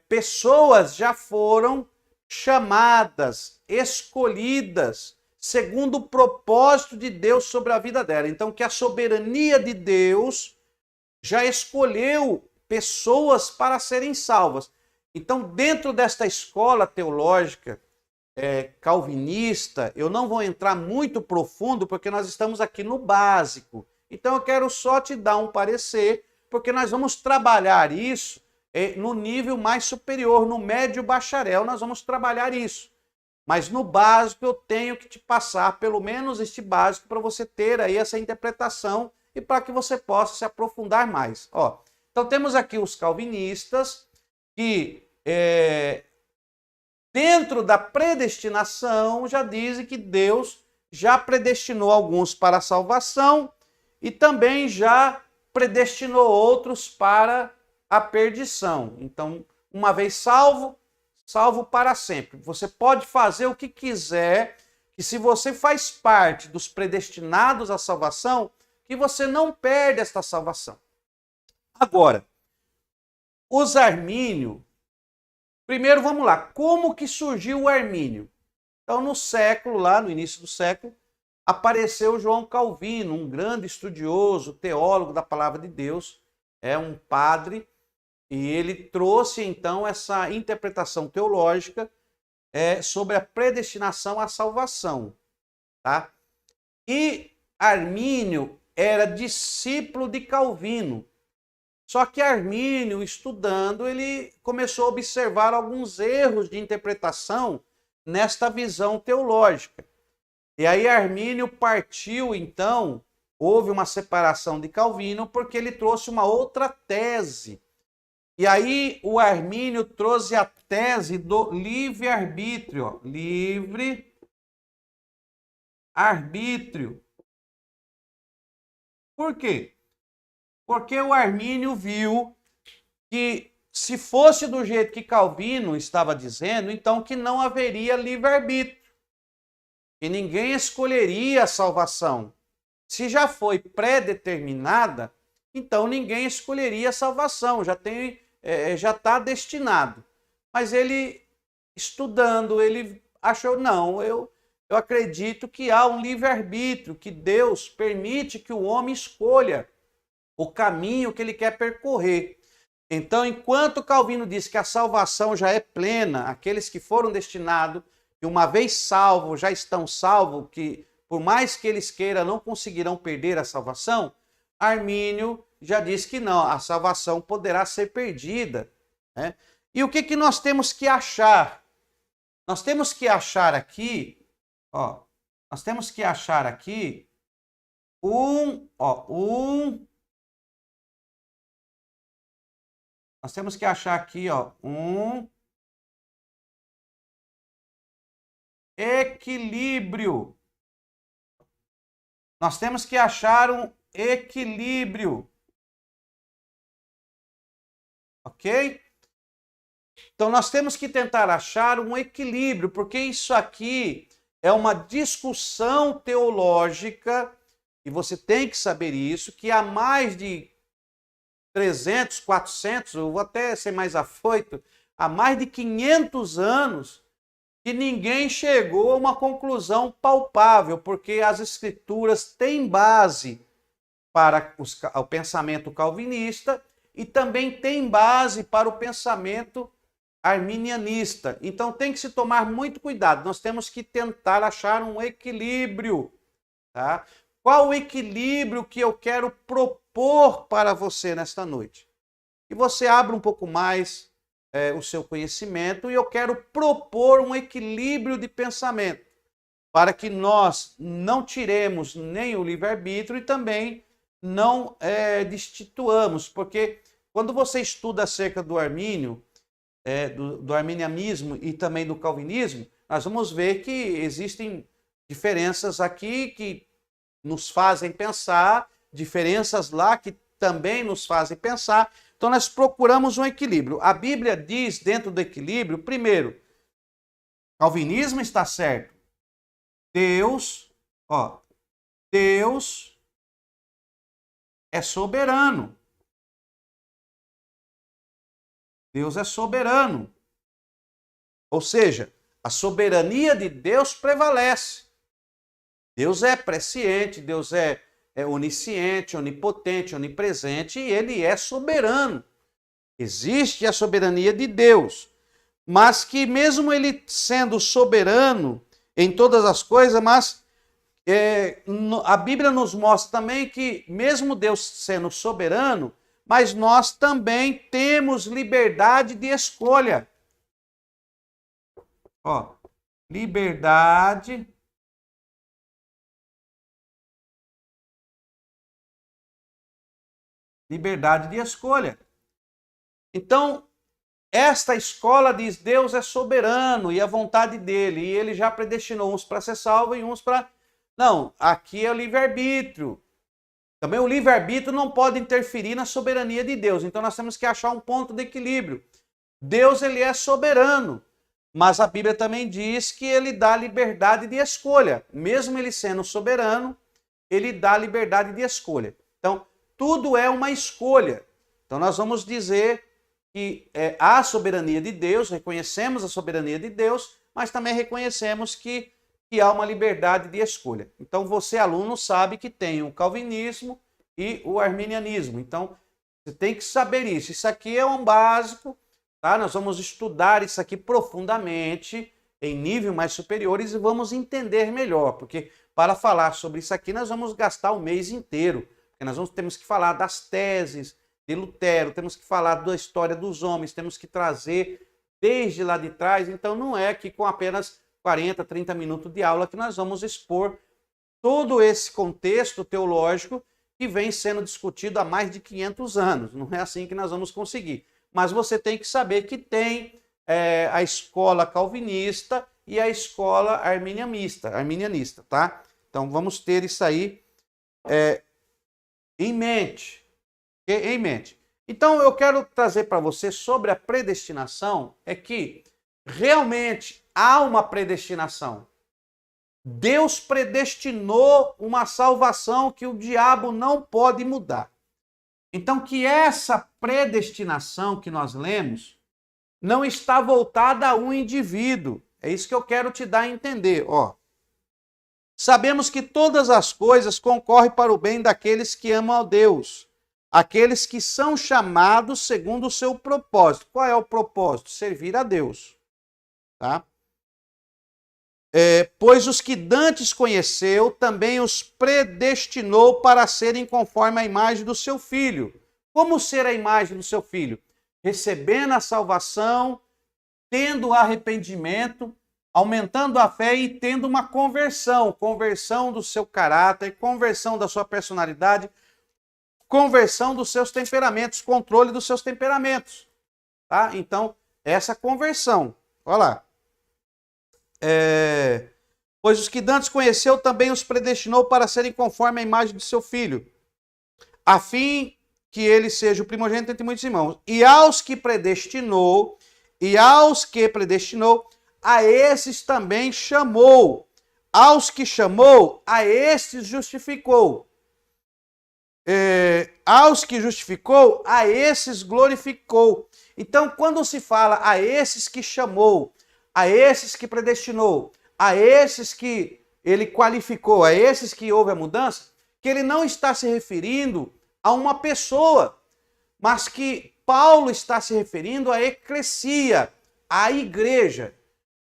pessoas já foram chamadas, escolhidas, segundo o propósito de Deus sobre a vida dela. Então, que a soberania de Deus já escolheu pessoas para serem salvas. Então, dentro desta escola teológica calvinista, eu não vou entrar muito profundo, porque nós estamos aqui no básico. Então, eu quero só te dar um parecer, porque nós vamos trabalhar isso no nível mais superior, no médio bacharel, nós vamos trabalhar isso. Mas no básico, eu tenho que te passar pelo menos este básico para você ter aí essa interpretação e para que você possa se aprofundar mais. Ó, então, temos aqui os calvinistas, que dentro da predestinação já dizem que Deus já predestinou alguns para a salvação e também já predestinou outros para a perdição. Então, uma vez salvo, salvo para sempre. Você pode fazer o que quiser, que se você faz parte dos predestinados à salvação, que você não perde esta salvação. Agora, os armínios, primeiro vamos lá, como que surgiu o armínio? Então, no início do século, apareceu João Calvino, um grande estudioso, teólogo da palavra de Deus, um padre, e ele trouxe então essa interpretação teológica sobre a predestinação à salvação, tá? E Armínio era discípulo de Calvino. Só que Armínio, estudando, ele começou a observar alguns erros de interpretação nesta visão teológica. E aí Armínio partiu, então, houve uma separação de Calvino, porque ele trouxe uma outra tese. E aí o Armínio trouxe a tese do livre-arbítrio. Livre-arbítrio. Por quê? Porque o Armínio viu que se fosse do jeito que Calvino estava dizendo, então que não haveria livre-arbítrio. E ninguém escolheria a salvação. Se já foi pré-determinada, então ninguém escolheria a salvação, já está destinado. Mas ele, estudando, ele achou, não, eu acredito que há um livre-arbítrio, que Deus permite que o homem escolha o caminho que ele quer percorrer. Então, enquanto Calvino diz que a salvação já é plena, aqueles que foram destinados, que uma vez salvos, já estão salvos, que por mais que eles queiram, não conseguirão perder a salvação, Armínio já diz que não, a salvação poderá ser perdida. Né? E o que nós temos que achar nós temos que achar aqui, ó, nós temos que achar aqui nós temos que achar aqui, ó, um equilíbrio. Nós temos que achar um equilíbrio. Ok? Então, nós temos que tentar achar um equilíbrio, porque isso aqui é uma discussão teológica, e você tem que saber isso, que há mais de 300, 400, eu vou até ser mais afoito, há mais de 500 anos que ninguém chegou a uma conclusão palpável, porque as escrituras têm base para o pensamento calvinista e também tem base para o pensamento arminianista. Então tem que se tomar muito cuidado. Nós temos que tentar achar um equilíbrio, tá? Qual o equilíbrio que eu quero propor para você nesta noite? Que você abra um pouco mais o seu conhecimento, e eu quero propor um equilíbrio de pensamento para que nós não tiremos nem o livre-arbítrio e também não destituamos, porque quando você estuda acerca do armínio, do arminianismo e também do calvinismo, nós vamos ver que existem diferenças aqui que nos fazem pensar, diferenças lá que também nos fazem pensar. Então nós procuramos um equilíbrio. A Bíblia diz, dentro do equilíbrio, primeiro, calvinismo está certo. Deus é soberano. Deus é soberano. Ou seja, a soberania de Deus prevalece. Deus é presciente, Deus é onisciente, onipotente, onipresente, e ele é soberano. Existe a soberania de Deus, mas que mesmo ele sendo soberano em todas as coisas, mas a Bíblia nos mostra também que mesmo Deus sendo soberano, mas nós também temos liberdade de escolha. Ó, liberdade de escolha. Então, esta escola diz: Deus é soberano e a vontade dele, e ele já predestinou uns para ser salvos e uns para... Não, aqui é o livre-arbítrio. Também o livre-arbítrio não pode interferir na soberania de Deus. Então nós temos que achar um ponto de equilíbrio. Deus, ele é soberano, mas a Bíblia também diz que ele dá liberdade de escolha. Mesmo ele sendo soberano, ele dá liberdade de escolha. Então, tudo é uma escolha. Então nós vamos dizer que há a soberania de Deus, reconhecemos a soberania de Deus, mas também reconhecemos que há uma liberdade de escolha. Então você, aluno, sabe que tem o calvinismo e o arminianismo. Então você tem que saber isso. Isso aqui é um básico, tá? Nós vamos estudar isso aqui profundamente, em níveis mais superiores, e vamos entender melhor, porque para falar sobre isso aqui nós vamos gastar o mês inteiro. Temos que falar das teses de Lutero, temos que falar da história dos homens, temos que trazer desde lá de trás. Então não é que com apenas 40, 30 minutos de aula que nós vamos expor todo esse contexto teológico que vem sendo discutido há mais de 500 anos. Não é assim que nós vamos conseguir. Mas você tem que saber que tem a escola calvinista e a escola arminianista, tá? Então vamos ter isso aí em mente. Em mente. Então eu quero trazer para você sobre a predestinação, é que realmente há uma predestinação. Deus predestinou uma salvação que o diabo não pode mudar. Então que essa predestinação que nós lemos não está voltada a um indivíduo. É isso que eu quero te dar a entender, ó. Sabemos que todas as coisas concorrem para o bem daqueles que amam a Deus, aqueles que são chamados segundo o seu propósito. Qual é o propósito? Servir a Deus. Tá? Pois os que dantes conheceu, também os predestinou para serem conforme a imagem do seu Filho. Como ser a imagem do seu Filho? Recebendo a salvação, tendo arrependimento, aumentando a fé e tendo uma conversão do seu caráter, conversão da sua personalidade, conversão dos seus temperamentos, controle dos seus temperamentos. Tá? Então, essa conversão. Olha lá. Pois os que dantes conheceu também os predestinou para serem conforme a imagem de seu filho, a fim que ele seja o primogênito entre muitos irmãos. E aos que predestinou, a esses também chamou. Aos que chamou, a esses justificou. Aos que justificou, a esses glorificou. Então, quando se fala a esses que chamou, a esses que predestinou, a esses que ele qualificou, a esses que houve a mudança, que ele não está se referindo a uma pessoa, mas que Paulo está se referindo à eclesia, à igreja.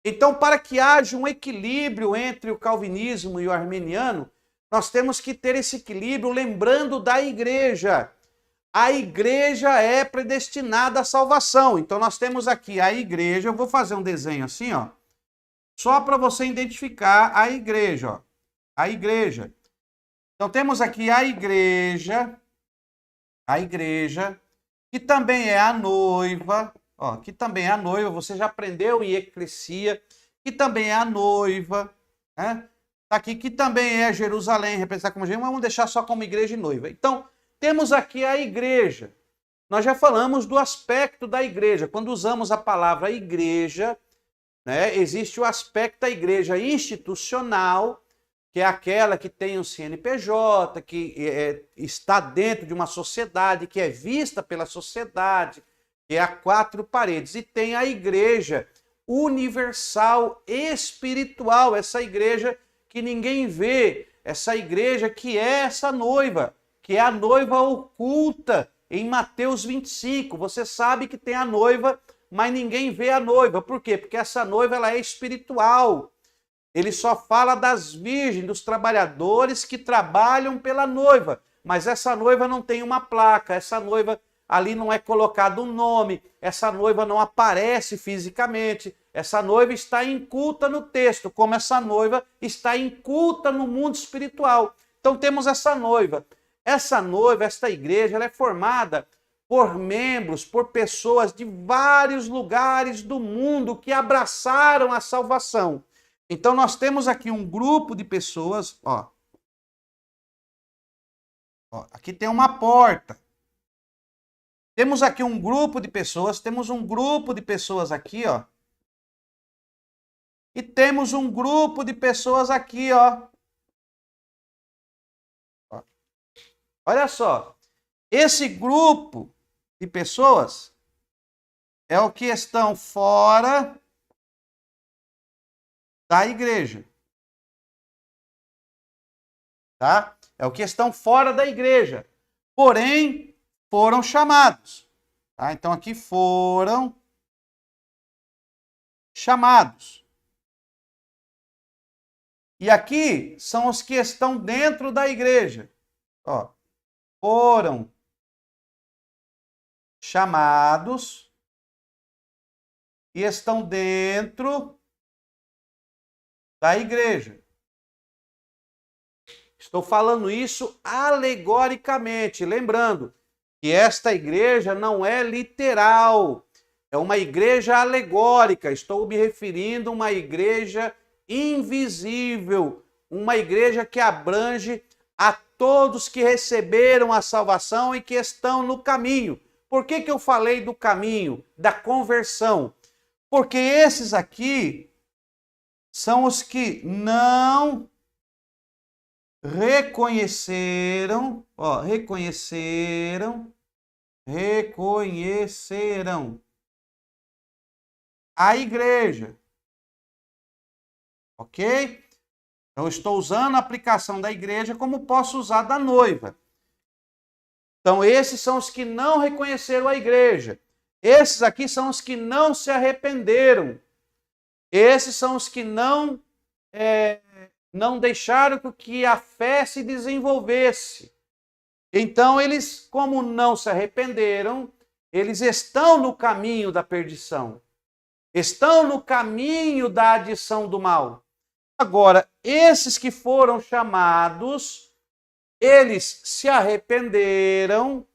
Então, para que haja um equilíbrio entre o calvinismo e o arminiano, nós temos que ter esse equilíbrio lembrando da igreja. A igreja é predestinada à salvação. Então, nós temos aqui a igreja. Eu vou fazer um desenho assim, ó, só para você identificar a igreja. Ó. A igreja. Então, temos aqui a igreja, que também é a noiva, ó, que também é a noiva, você já aprendeu em eclesia, que também é a noiva, né? Tá aqui, que também é Jerusalém, representada como Jerusalém, mas vamos deixar só como igreja e noiva. Então, temos aqui a igreja. Nós já falamos do aspecto da igreja. Quando usamos a palavra igreja, né, existe o aspecto da igreja institucional, que é aquela que tem um CNPJ, que está dentro de uma sociedade, que é vista pela sociedade, que é a quatro paredes. E tem a igreja universal espiritual, essa igreja que ninguém vê, essa igreja que é essa noiva, que é a noiva oculta em Mateus 25. Você sabe que tem a noiva, mas ninguém vê a noiva. Por quê? Porque essa noiva ela é espiritual. Ele só fala das virgens, dos trabalhadores que trabalham pela noiva. Mas essa noiva não tem uma placa, essa noiva ali não é colocado um nome, essa noiva não aparece fisicamente, essa noiva está inculta no texto, como essa noiva está inculta no mundo espiritual. Então temos essa noiva. Esta igreja, ela é formada por membros, por pessoas de vários lugares do mundo que abraçaram a salvação. Então nós temos aqui um grupo de pessoas, ó. Aqui tem uma porta. Temos aqui um grupo de pessoas, aqui, ó. E temos um grupo de pessoas aqui, ó. Olha só. Esse grupo de pessoas é o que estão fora da igreja. Tá? É o que estão fora da igreja. Porém, foram chamados. Tá? Então, aqui foram chamados. E aqui são os que estão dentro da igreja. Ó, foram chamados e estão dentro da igreja. Estou falando isso alegoricamente, lembrando que esta igreja não é literal, é uma igreja alegórica. Estou me referindo a uma igreja invisível, uma igreja que abrange a todos que receberam a salvação e que estão no caminho. Por que eu falei do caminho, da conversão? Porque esses aqui são os que não reconheceram a igreja. Ok? Eu estou usando a aplicação da igreja como posso usar da noiva. Então, esses são os que não reconheceram a igreja. Esses aqui são os que não se arrependeram. Esses são os que não deixaram que a fé se desenvolvesse. Então, eles, como não se arrependeram, eles estão no caminho da perdição. estão no caminho da adição do mal. Agora, esses que foram chamados, eles se arrependeram,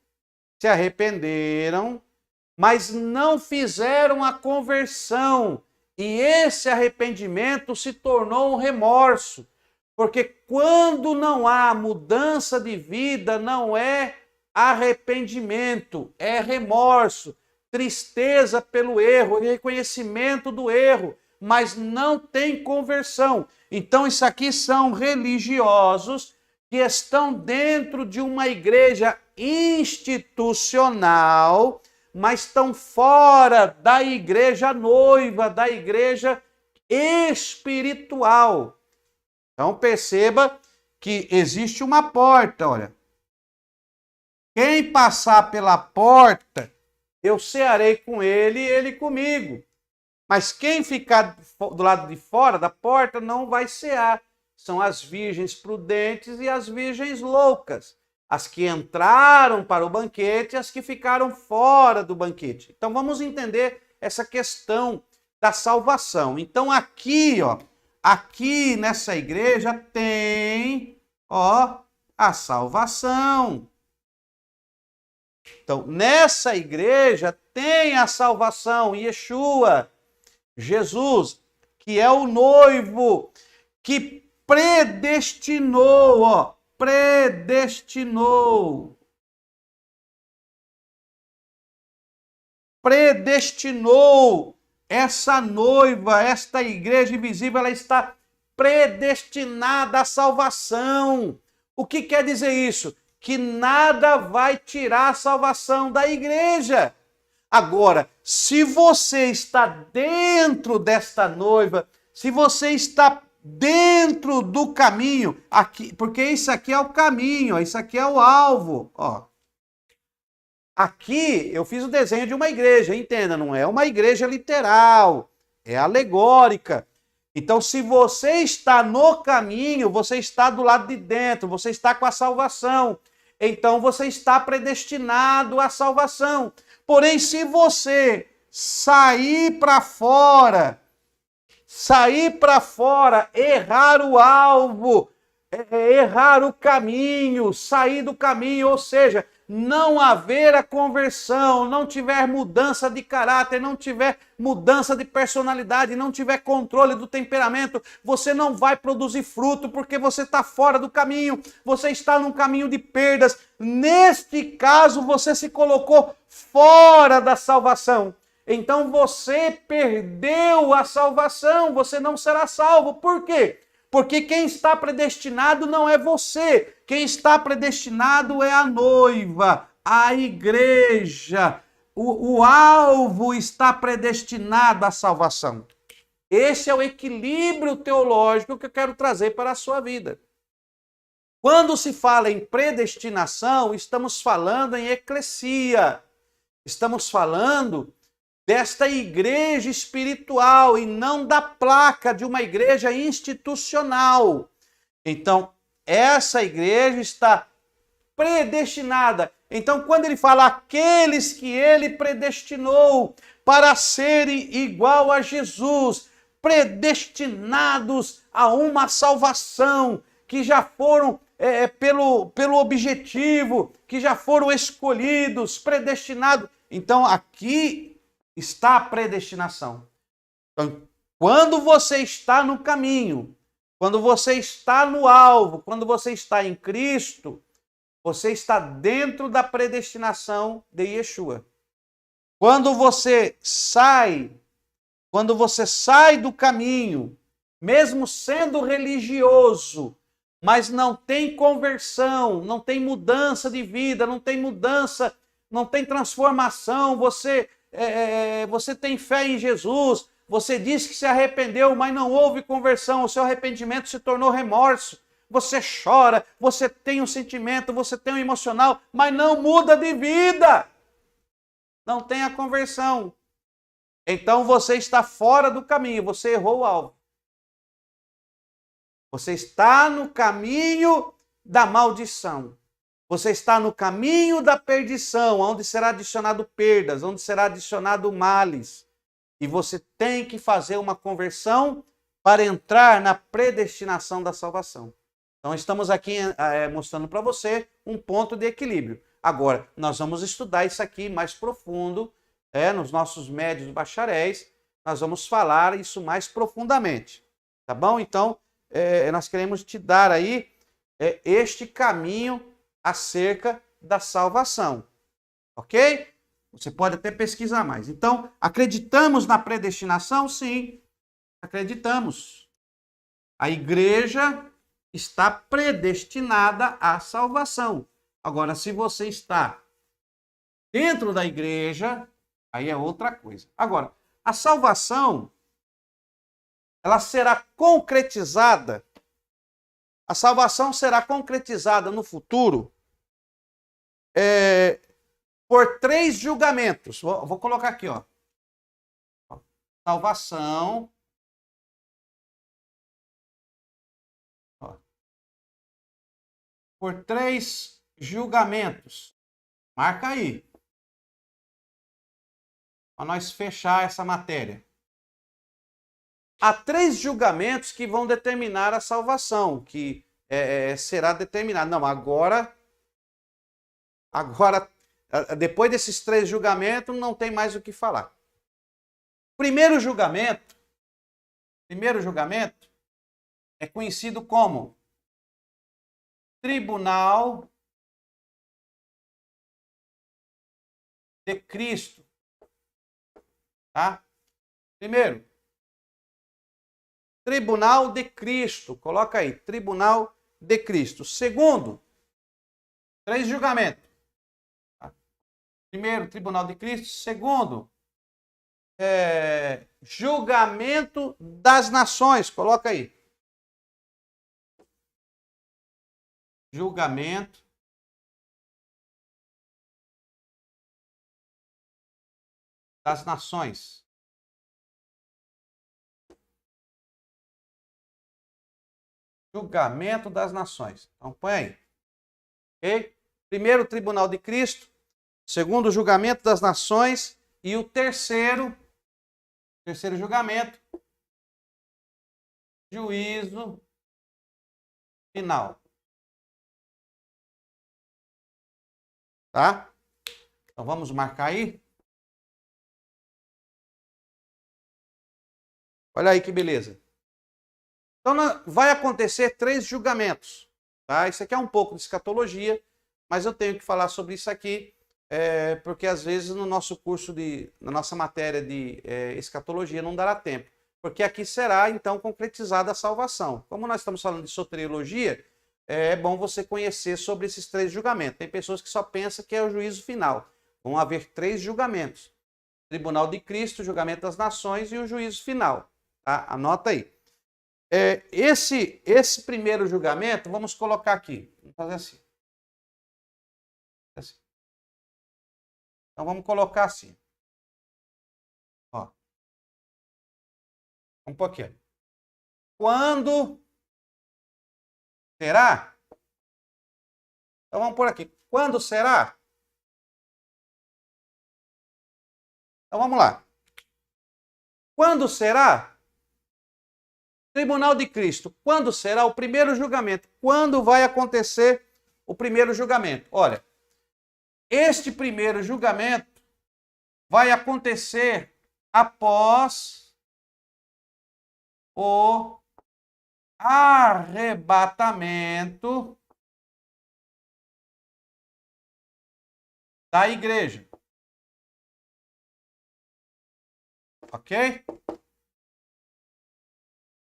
mas não fizeram a conversão. E esse arrependimento se tornou um remorso. Porque quando não há mudança de vida, não é arrependimento, é remorso, tristeza pelo erro, reconhecimento do erro, mas não tem conversão. Então, isso aqui são religiosos que estão dentro de uma igreja institucional, mas estão fora da igreja noiva, da igreja espiritual. Então perceba que existe uma porta, olha. Quem passar pela porta, eu cearei com ele e ele comigo. Mas quem ficar do lado de fora da porta não vai cear. São as virgens prudentes e as virgens loucas. As que entraram para o banquete e as que ficaram fora do banquete. Então vamos entender essa questão da salvação. Então aqui, ó, aqui nessa igreja tem, ó, a salvação. Então, nessa igreja tem a salvação, Yeshua, Jesus, que é o noivo que predestinou, ó, predestinou essa noiva, esta igreja invisível, ela está predestinada à salvação. O que quer dizer isso? Que nada vai tirar a salvação da igreja. Agora, se você está dentro desta noiva, se você está dentro do caminho, aqui, porque isso aqui é o caminho, ó, isso aqui é o alvo, ó. Aqui eu fiz o desenho de uma igreja, entenda, não é uma igreja literal, é alegórica. Então, se você está no caminho, você está do lado de dentro, você está com a salvação. Então, você está predestinado à salvação. Porém, se você sair para fora, errar o alvo, errar o caminho, sair do caminho, ou seja, não haver a conversão, não tiver mudança de caráter, não tiver mudança de personalidade, não tiver controle do temperamento, você não vai produzir fruto porque você está fora do caminho, você está num caminho de perdas. Neste caso, você se colocou fora da salvação. Então você perdeu a salvação, você não será salvo. Por quê? Porque quem está predestinado não é você. Quem está predestinado é a noiva, a igreja. O alvo está predestinado à salvação. Esse é o equilíbrio teológico que eu quero trazer para a sua vida. Quando se fala em predestinação, estamos falando em eclesia. Estamos falando desta igreja espiritual e não da placa de uma igreja institucional. Então, essa igreja está predestinada. Então, quando ele fala aqueles que ele predestinou para serem igual a Jesus, predestinados a uma salvação, que já foram pelo objetivo, que já foram escolhidos, predestinados. Então, aqui está a predestinação. Então, quando você está no caminho, quando você está no alvo, quando você está em Cristo, você está dentro da predestinação de Yeshua. Quando você sai do caminho, mesmo sendo religioso, mas não tem conversão, não tem mudança de vida, não tem mudança, não tem transformação, você tem fé em Jesus, você diz que se arrependeu, mas não houve conversão, o seu arrependimento se tornou remorso, você chora, você tem um sentimento, você tem um emocional, mas não muda de vida, não tem a conversão. Então você está fora do caminho, você errou o alvo. Você está no caminho da maldição. Você está no caminho da perdição, onde será adicionado perdas, onde será adicionado males. E você tem que fazer uma conversão para entrar na predestinação da salvação. Então, estamos aqui mostrando para você um ponto de equilíbrio. Agora, nós vamos estudar isso aqui mais profundo, nos nossos médios bacharéis, nós vamos falar isso mais profundamente, tá bom? Então, nós queremos te dar aí este caminho acerca da salvação, ok? Você pode até pesquisar mais. Então, acreditamos na predestinação? Sim, acreditamos. A igreja está predestinada à salvação. Agora, se você está dentro da igreja, aí é outra coisa. Agora, a salvação, ela será concretizada, a salvação será concretizada no futuro por 3 julgamentos. Vou colocar aqui, ó. Salvação. Ó. Por 3 julgamentos. Marca aí. Para nós fechar essa matéria. Há 3 julgamentos que vão determinar a salvação, que será determinado. Não, agora, depois desses 3 julgamentos, não tem mais o que falar. Primeiro julgamento é conhecido como Tribunal de Cristo. Tá? Primeiro, Tribunal de Cristo. Coloca aí, Tribunal de Cristo. Segundo, 3 julgamentos. Tá? Primeiro, Tribunal de Cristo. Segundo, julgamento das nações. Coloca aí. Julgamento das nações. Julgamento das nações. Então, põe aí. Okay? Primeiro, Tribunal de Cristo. Segundo, julgamento das nações. E o terceiro julgamento, juízo final. Tá? Então, vamos marcar aí. Olha aí que beleza. Então, vai acontecer 3 julgamentos. Tá? Isso aqui é um pouco de escatologia, mas eu tenho que falar sobre isso aqui, porque às vezes no nosso curso, na nossa matéria de escatologia, não dará tempo. Porque aqui será, então, concretizada a salvação. Como nós estamos falando de soteriologia, é bom você conhecer sobre esses 3 julgamentos. Tem pessoas que só pensam que é o juízo final. Vão haver 3 julgamentos. Tribunal de Cristo, julgamento das nações e o juízo final. Tá? Anota aí. Esse primeiro julgamento, vamos colocar aqui. Vamos fazer assim. Então, vamos colocar assim. Ó. Vamos pôr aqui. Quando será? Então, vamos pôr aqui. Quando será? Então, vamos lá. Quando será? Tribunal de Cristo. Quando será o primeiro julgamento? Quando vai acontecer o primeiro julgamento? Olha, este primeiro julgamento vai acontecer após o arrebatamento da igreja. Ok?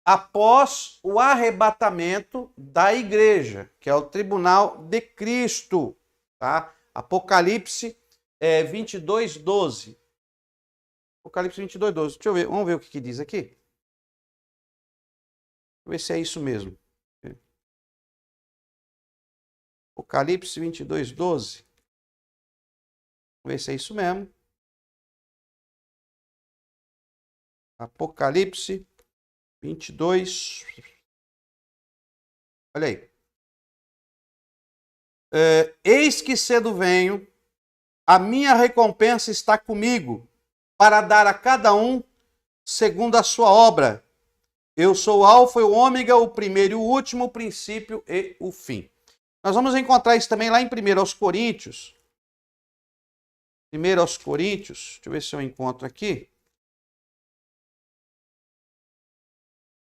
Após o arrebatamento da igreja, que é o Tribunal de Cristo. Tá? Apocalipse 22:12. Apocalipse 22:12. Deixa eu ver, vamos ver o que diz aqui. Deixa eu ver se é isso mesmo. Apocalipse 22:12. Vamos ver se é isso mesmo. Apocalipse 22. Olha aí. Eis que cedo venho, a minha recompensa está comigo, para dar a cada um segundo a sua obra. Eu sou o Alfa e o Ômega, o primeiro e o último, o princípio e o fim. Nós vamos encontrar isso também lá em 1 Coríntios. 1 Coríntios, deixa eu ver se eu encontro aqui.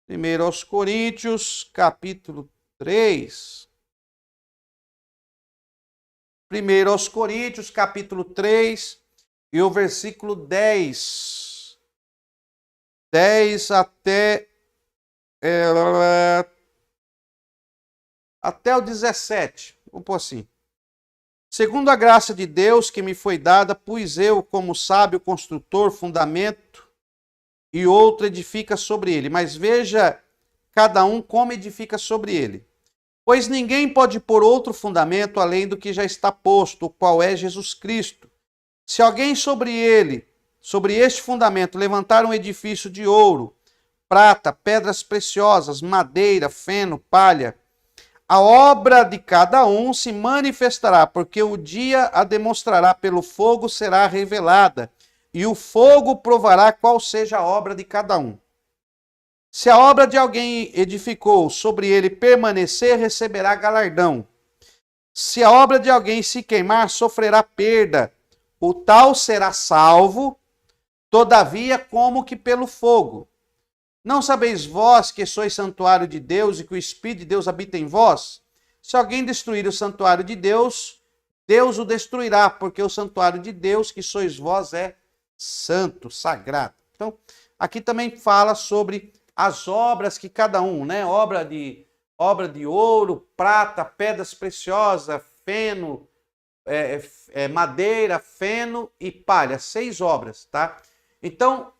1 Coríntios, capítulo 3. 1 Coríntios, capítulo 3, e o versículo 10. 10 até o 17. Vamos pôr assim. Segundo a graça de Deus que me foi dada, pus eu, como sábio construtor, fundamento, e outro edifica sobre ele. Mas veja cada um como edifica sobre ele. Pois ninguém pode pôr outro fundamento além do que já está posto, o qual é Jesus Cristo. Se alguém sobre este fundamento, levantar um edifício de ouro, prata, pedras preciosas, madeira, feno, palha, a obra de cada um se manifestará, porque o dia a demonstrará pelo fogo, será revelada, e o fogo provará qual seja a obra de cada um. Se a obra de alguém edificou, sobre ele permanecer, receberá galardão. Se a obra de alguém se queimar, sofrerá perda. O tal será salvo, todavia como que pelo fogo. Não sabeis vós que sois santuário de Deus e que o Espírito de Deus habita em vós? Se alguém destruir o santuário de Deus, Deus o destruirá, porque o santuário de Deus, que sois vós, é santo, sagrado. Então, aqui também fala sobre as obras que cada um, né? Obra de ouro, prata, pedras preciosas, feno, madeira, feno e palha. 6 obras, tá? Então,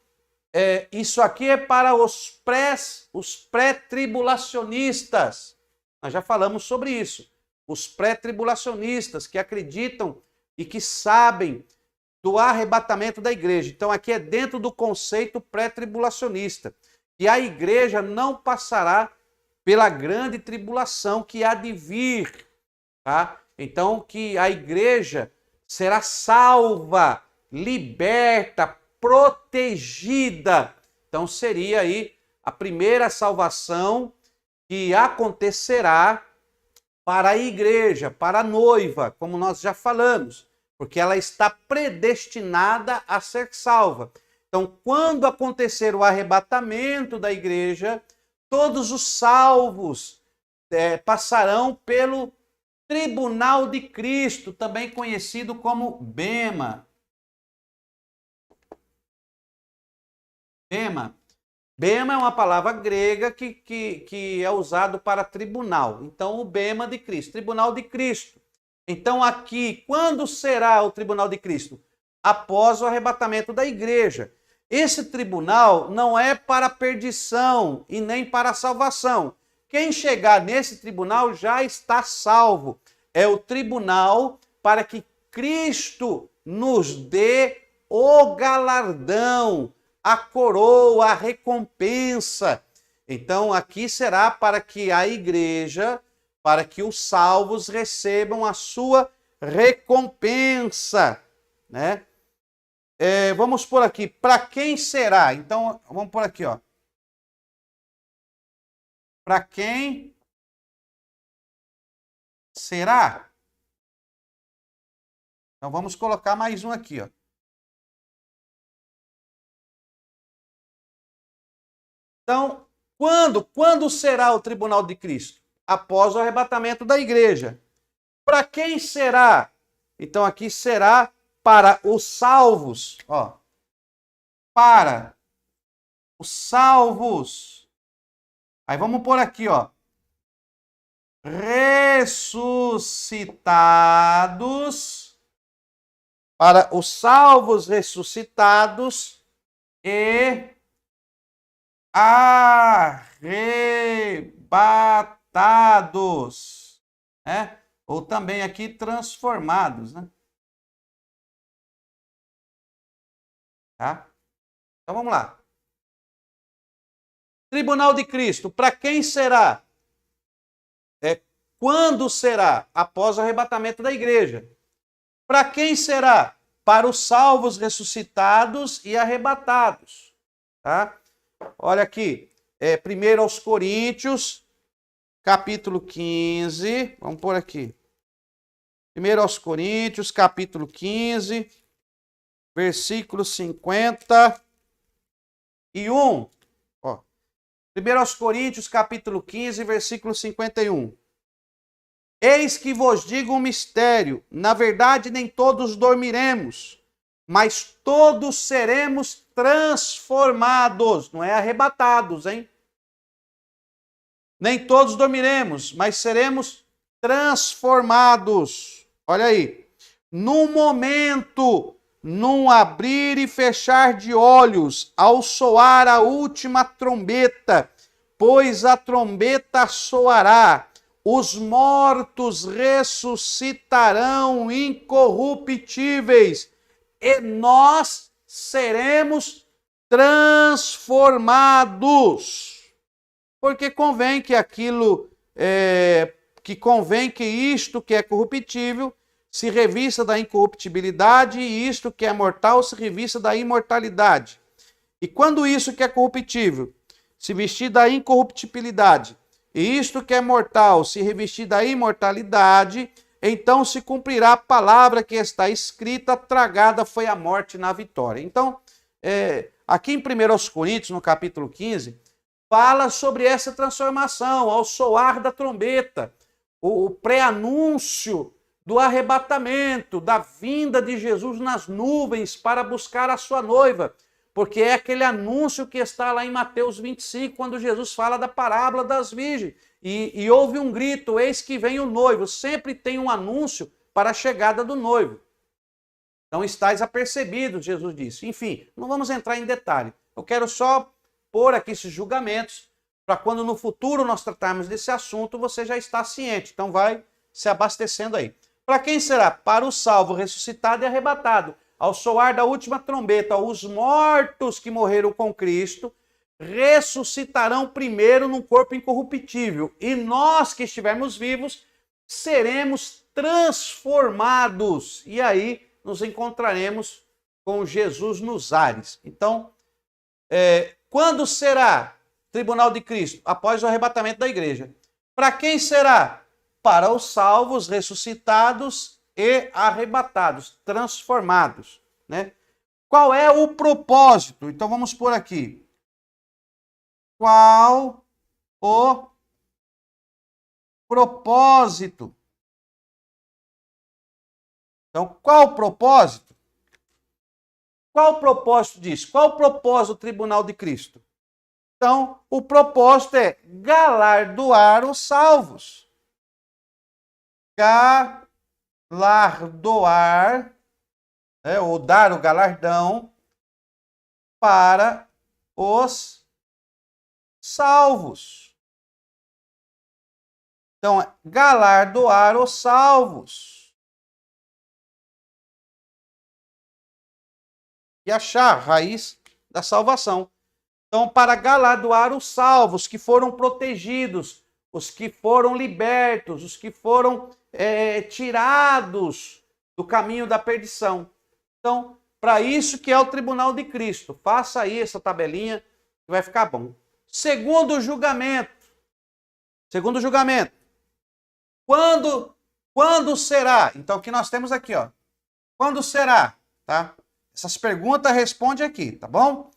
isso aqui é para os pré-tribulacionistas. Nós já falamos sobre isso. Os pré-tribulacionistas que acreditam e que sabem do arrebatamento da igreja. Então, aqui é dentro do conceito pré-tribulacionista. E a igreja não passará pela grande tribulação que há de vir, tá? Então, que a igreja será salva, liberta, protegida. Então, seria aí a primeira salvação que acontecerá para a igreja, para a noiva, como nós já falamos, porque ela está predestinada a ser salva. Então, quando acontecer o arrebatamento da igreja, todos os salvos passarão pelo tribunal de Cristo, também conhecido como Bema. Bema é uma palavra grega que é usado para tribunal. Então, o Bema de Cristo, tribunal de Cristo. Então, aqui, quando será o tribunal de Cristo? Após o arrebatamento da igreja. Esse tribunal não é para perdição e nem para salvação. Quem chegar nesse tribunal já está salvo. É o tribunal para que Cristo nos dê o galardão, a coroa, a recompensa. Então, aqui será para que a igreja, para que os salvos recebam a sua recompensa, né? Vamos por aqui, para quem será? Então, vamos por aqui, ó. Para quem será? Então, vamos colocar mais um aqui, ó. Então, quando será o tribunal de Cristo? Após o arrebatamento da igreja. Para quem será? Então, aqui será para os salvos, ó. Para os salvos. Aí vamos por aqui, ó. Ressuscitados. Para os salvos ressuscitados e arrebatados, né? Ou também aqui transformados, né? Tá? Então vamos lá. Tribunal de Cristo, para quem será? Quando será? Após o arrebatamento da igreja. Para quem será? Para os salvos ressuscitados e arrebatados. tá? Olha aqui, 1 aos Coríntios, capítulo 15, vamos pôr aqui. 1 aos Coríntios, capítulo 15, versículo 51. Ó. 1 aos Coríntios, capítulo 15, versículo 51. Eis que vos digo um mistério, na verdade nem todos dormiremos, mas todos seremos transformados, não é arrebatados, hein? Nem todos dormiremos, mas seremos transformados. Olha aí, num momento, num abrir e fechar de olhos, ao soar a última trombeta, pois a trombeta soará, os mortos ressuscitarão incorruptíveis, e nós seremos transformados. Porque convém que convém que isto que é corruptível se revista da incorruptibilidade e isto que é mortal se revista da imortalidade. E quando isso que é corruptível se vestir da incorruptibilidade e isto que é mortal se revestir da imortalidade, então se cumprirá a palavra que está escrita, tragada foi a morte na vitória. Então, aqui em 1 Coríntios, no capítulo 15, fala sobre essa transformação, ao soar da trombeta, o pré-anúncio do arrebatamento, da vinda de Jesus nas nuvens para buscar a sua noiva, porque é aquele anúncio que está lá em Mateus 25, quando Jesus fala da parábola das virgens, e houve um grito, eis que vem o noivo. Sempre tem um anúncio para a chegada do noivo. Então estáis apercebidos, Jesus disse. Enfim, não vamos entrar em detalhe. Eu quero só pôr aqui esses julgamentos, para quando no futuro nós tratarmos desse assunto, você já está ciente. Então vai se abastecendo aí. Para quem será? Para o salvo, ressuscitado e arrebatado. Ao soar da última trombeta, os mortos que morreram com Cristo ressuscitarão primeiro num corpo incorruptível. E nós que estivermos vivos, seremos transformados. E aí nos encontraremos com Jesus nos ares. Então, quando será tribunal de Cristo? Após o arrebatamento da igreja. Para quem será? Para os salvos, ressuscitados e arrebatados, transformados, né? Qual é o propósito? Então vamos por aqui. Qual o propósito? Então, qual o propósito? Qual o propósito disso? Qual o propósito do tribunal de Cristo? Então, o propósito é galardoar os salvos. Galardoar, ou dar o galardão para os salvos. Então, galardoar os salvos. E achar a raiz da salvação. Então, para galardoar os salvos que foram protegidos, os que foram libertos, os que foram tirados do caminho da perdição. Então, para isso que é o tribunal de Cristo. Faça aí essa tabelinha que vai ficar bom. Segundo julgamento. Segundo julgamento. Quando será? Então, o que nós temos aqui, ó. Quando será? Tá? Essas perguntas responde aqui, tá bom?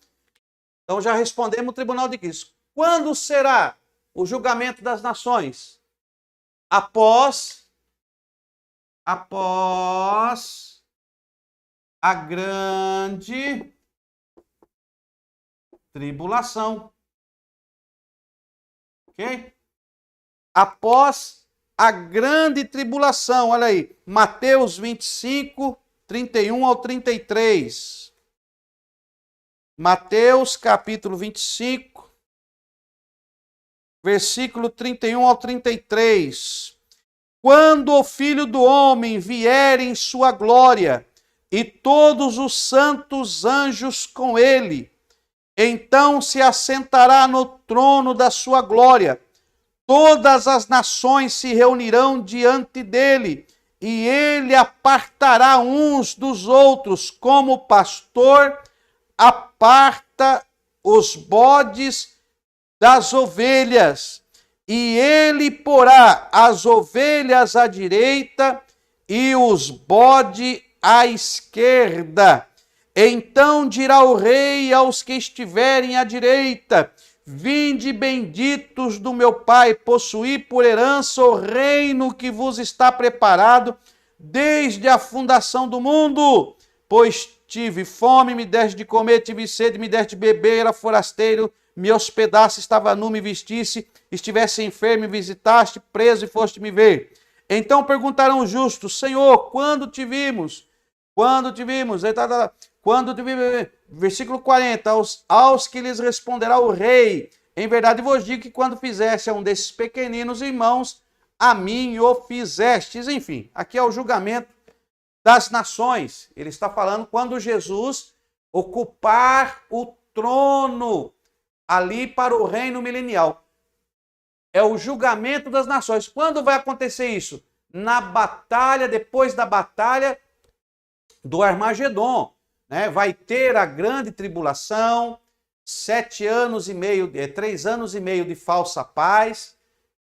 Então, já respondemos o tribunal de Cristo. Quando será o julgamento das nações? Após a grande tribulação. Ok? Após a grande tribulação. Olha aí, Mateus 25, 31 ao 33. Mateus capítulo 25, versículo 31 ao 33. Quando o Filho do Homem vier em sua glória, e todos os santos anjos com ele, então se assentará no trono da sua glória. Todas as nações se reunirão diante dele, e ele apartará uns dos outros, como o pastor aparta os bodes das ovelhas, e ele porá as ovelhas à direita e os bodes à esquerda. Então dirá o rei aos que estiverem à direita: vinde benditos do meu Pai, possuí por herança o reino que vos está preparado desde a fundação do mundo. Pois tive fome, me deste de comer, tive sede, me deste de beber, era forasteiro, me hospedasse, estava nu, me vestisse, estivesse enfermo, me visitaste, preso e foste me ver. Então perguntarão os justos: Senhor, quando te vimos? Quando te vimos? Quando te vimos? Versículo 40, aos que lhes responderá o rei: em verdade vos digo que quando fizeste a um desses pequeninos irmãos, a mim o fizestes. Enfim, aqui é o julgamento das nações. Ele está falando quando Jesus ocupar o trono ali para o reino milenial. É o julgamento das nações. Quando vai acontecer isso? Na batalha, depois da batalha do Armagedon, né? Vai ter a grande tribulação, 3 anos e meio de falsa paz,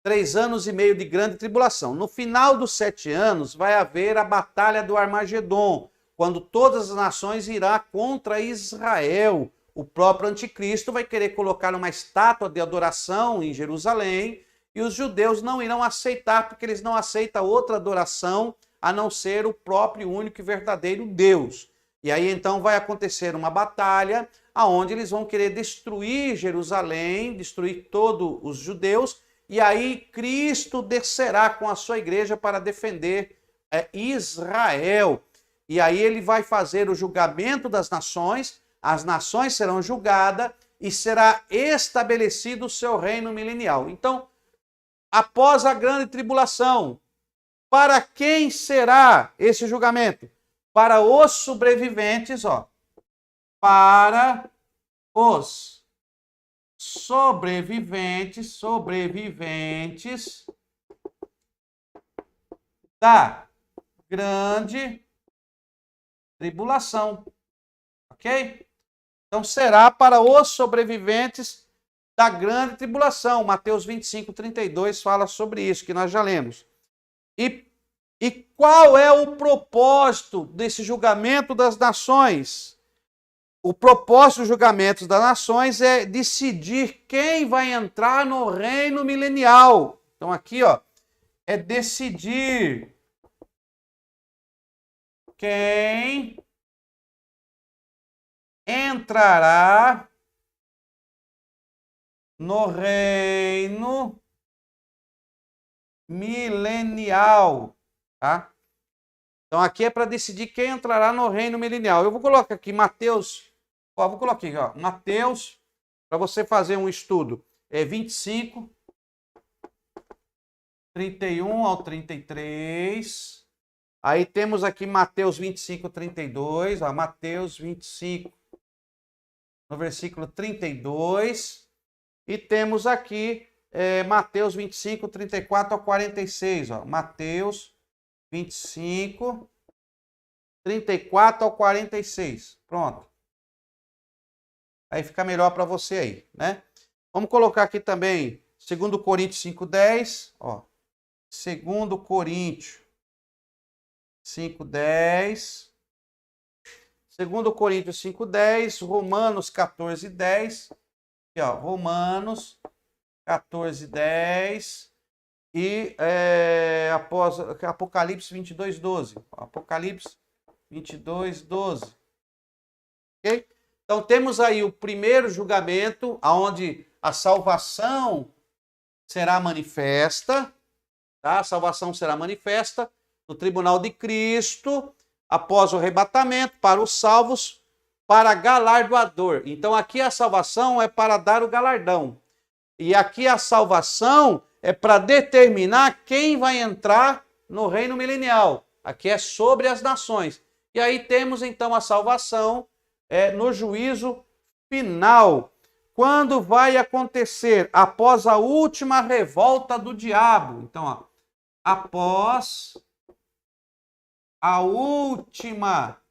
3 anos e meio de grande tribulação. No final dos 7 anos vai haver a batalha do Armagedon, quando todas as nações irão contra Israel. O próprio anticristo vai querer colocar uma estátua de adoração em Jerusalém e os judeus não irão aceitar, porque eles não aceitam outra adoração a não ser o próprio único e verdadeiro Deus. E aí então vai acontecer uma batalha aonde eles vão querer destruir Jerusalém, destruir todos os judeus, e aí Cristo descerá com a sua igreja para defender Israel. E aí ele vai fazer o julgamento das nações, as nações serão julgadas e será estabelecido o seu reino milenial. Então, após a grande tribulação, para quem será esse julgamento? Para os sobreviventes, para os sobreviventes da grande tribulação, ok? Então será para os sobreviventes da grande tribulação. Mateus 25, 32 fala sobre isso, que nós já lemos. E qual é o propósito desse julgamento das nações? O propósito do julgamento das nações é decidir quem vai entrar no reino milenial. Então aqui, é decidir quem entrará no reino milenial, tá? Então aqui é para decidir quem entrará no reino milenial. Eu vou colocar aqui Mateus, vou colocar aqui, Mateus, para você fazer um estudo, 25, 31 ao 33. Aí temos aqui Mateus 25, 32, Mateus 25, no versículo 32. E temos aqui Mateus 25, 34 ao 46. Mateus 25, 34 ao 46. Pronto. Aí fica melhor para você aí, né? Vamos colocar aqui também 2 Coríntios 5:10. 2 Coríntios 5:10. 2 Coríntios 5:10. Romanos 14:10. Aqui, Romanos 14:10 e após Apocalipse 22:12. Apocalipse 22:12. Ok? Então temos aí o primeiro julgamento, onde a salvação será manifesta, tá? A salvação será manifesta no tribunal de Cristo, após o arrebatamento, para os salvos, para galardoador. Então aqui a salvação é para dar o galardão. E aqui a salvação é para determinar quem vai entrar no reino milenial. Aqui é sobre as nações. E aí temos então a salvação no juízo final. Quando vai acontecer? Após a última revolta do diabo. Então, após a última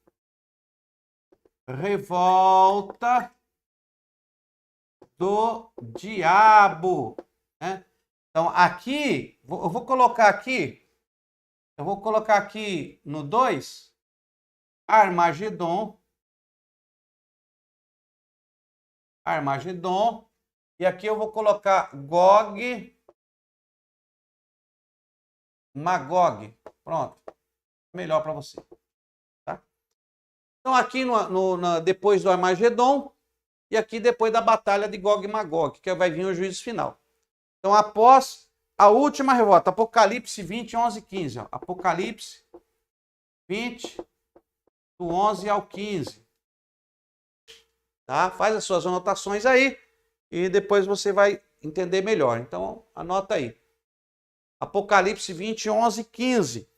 revolta do diabo, né? Então, aqui, eu vou colocar aqui no 2, Armagedon, e aqui eu vou colocar Gog, Magog. Pronto. Melhor para você. Tá? Então, aqui depois do Armagedon, e aqui depois da batalha de Gog e Magog, que vai vir o juízo final. Então, após a última revolta, Apocalipse 20, 11 e 15. Ó. Apocalipse 20, do 11 ao 15. Tá? Faz as suas anotações aí e depois você vai entender melhor. Então, anota aí. Apocalipse 20, 11 e 15.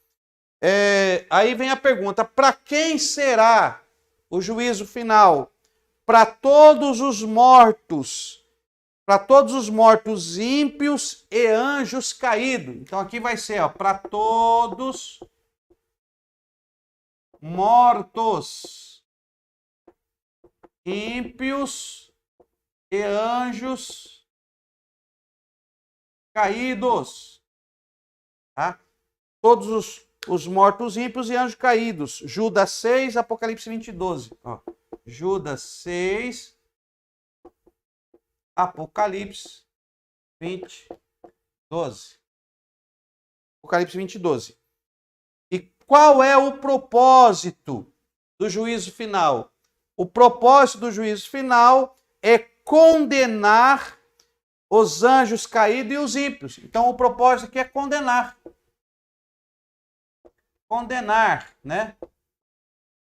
Aí vem a pergunta, para quem será o juízo final? Para todos os mortos ímpios e anjos caídos. Então aqui vai ser, para todos mortos, ímpios e anjos caídos. Tá? Todos os mortos ímpios e anjos caídos. Judas 6, Apocalipse 20, 12. Ó. Judas 6, Apocalipse 20, 12. Apocalipse 20, 12. E qual é o propósito do juízo final? O propósito do juízo final é condenar os anjos caídos e os ímpios. Então, o propósito aqui é condenar. Condenar, né?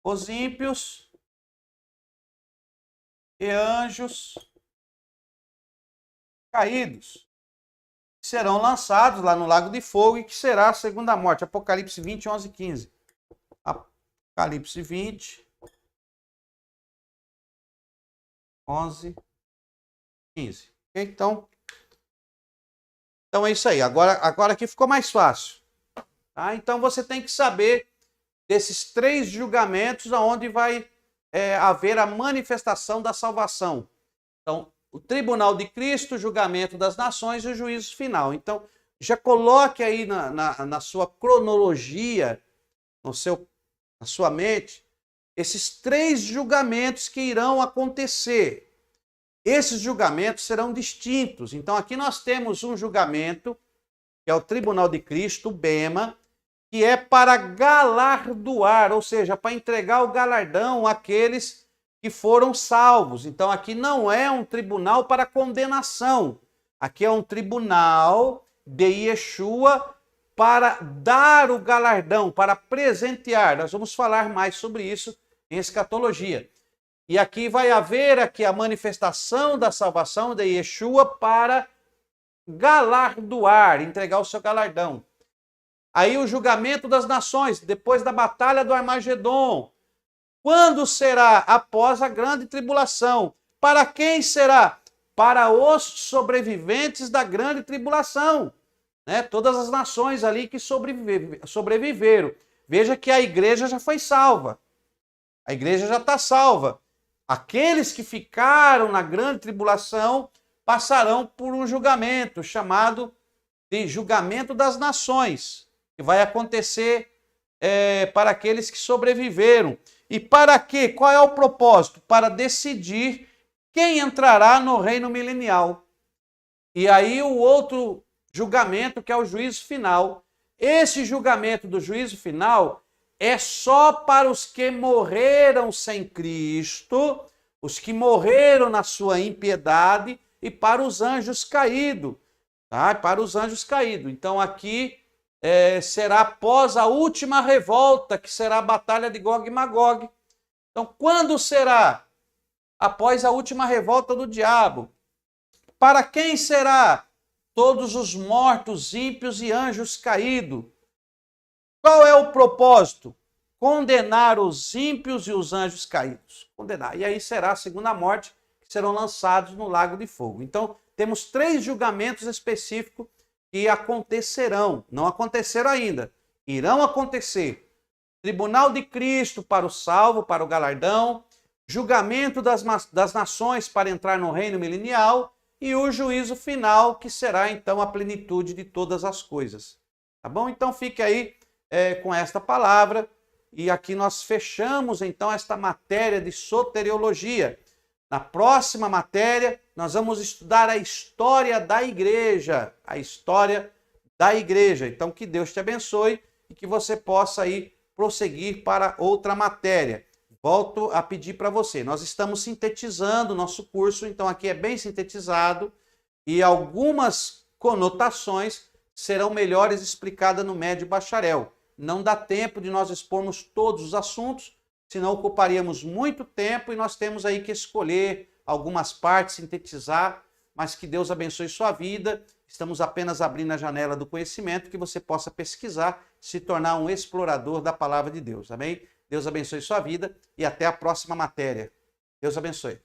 Os ímpios e anjos caídos, que serão lançados lá no lago de fogo e que será a segunda morte. Apocalipse 20, 11 e 15. Apocalipse 20, 11, 15. Então é isso aí. Agora aqui ficou mais fácil. Tá? Então você tem que saber desses 3 julgamentos aonde vai haver a manifestação da salvação. Então, o tribunal de Cristo, o julgamento das nações e o juízo final. Então, já coloque aí na sua cronologia, na sua mente, esses 3 julgamentos que irão acontecer. Esses julgamentos serão distintos. Então, aqui nós temos um julgamento, que é o tribunal de Cristo, o Bema, que é para galardoar, ou seja, para entregar o galardão àqueles que foram salvos. Então, aqui não é um tribunal para condenação. Aqui é um tribunal de Yeshua para dar o galardão, para presentear. Nós vamos falar mais sobre isso em escatologia. E aqui vai haver a manifestação da salvação de Yeshua para galardoar, entregar o seu galardão. Aí o julgamento das nações, depois da batalha do Armagedon. Quando será? Após a grande tribulação. Para quem será? Para os sobreviventes da grande tribulação. Né? Todas as nações ali que sobreviveram. Veja que a igreja já foi salva. A igreja já está salva. Aqueles que ficaram na grande tribulação passarão por um julgamento chamado de julgamento das nações, que vai acontecer para aqueles que sobreviveram. E para quê? Qual é o propósito? Para decidir quem entrará no reino milenial. E aí o outro julgamento, que é o juízo final. Esse julgamento do juízo final é só para os que morreram sem Cristo, os que morreram na sua impiedade e para os anjos caídos. Tá? Para os anjos caídos. Então aqui será após a última revolta, que será a batalha de Gog e Magog. Então, quando será? Após a última revolta do diabo. Para quem será? Todos os mortos, ímpios e anjos caídos. Qual é o propósito? Condenar os ímpios e os anjos caídos. Condenar. E aí será a segunda morte, que serão lançados no lago de fogo. Então, temos 3 julgamentos específicos que acontecerão. Não aconteceram ainda. Irão acontecer. Tribunal de Cristo para o salvo, para o galardão. julgamento das nações para entrar no reino milenial e o juízo final, que será então a plenitude de todas as coisas. Tá bom? Então fique aí com esta palavra e aqui nós fechamos então esta matéria de soteriologia. Na próxima matéria, nós vamos estudar a história da igreja. A história da igreja. Então, que Deus te abençoe e que você possa aí prosseguir para outra matéria. Volto a pedir para você. Nós estamos sintetizando o nosso curso, então aqui é bem sintetizado e algumas conotações serão melhores explicadas no médio bacharel. Não dá tempo de nós expormos todos os assuntos, senão ocuparíamos muito tempo e nós temos aí que escolher algumas partes, sintetizar, mas que Deus abençoe sua vida. Estamos apenas abrindo a janela do conhecimento, que você possa pesquisar, se tornar um explorador da palavra de Deus, amém? Deus abençoe sua vida e até a próxima matéria. Deus abençoe.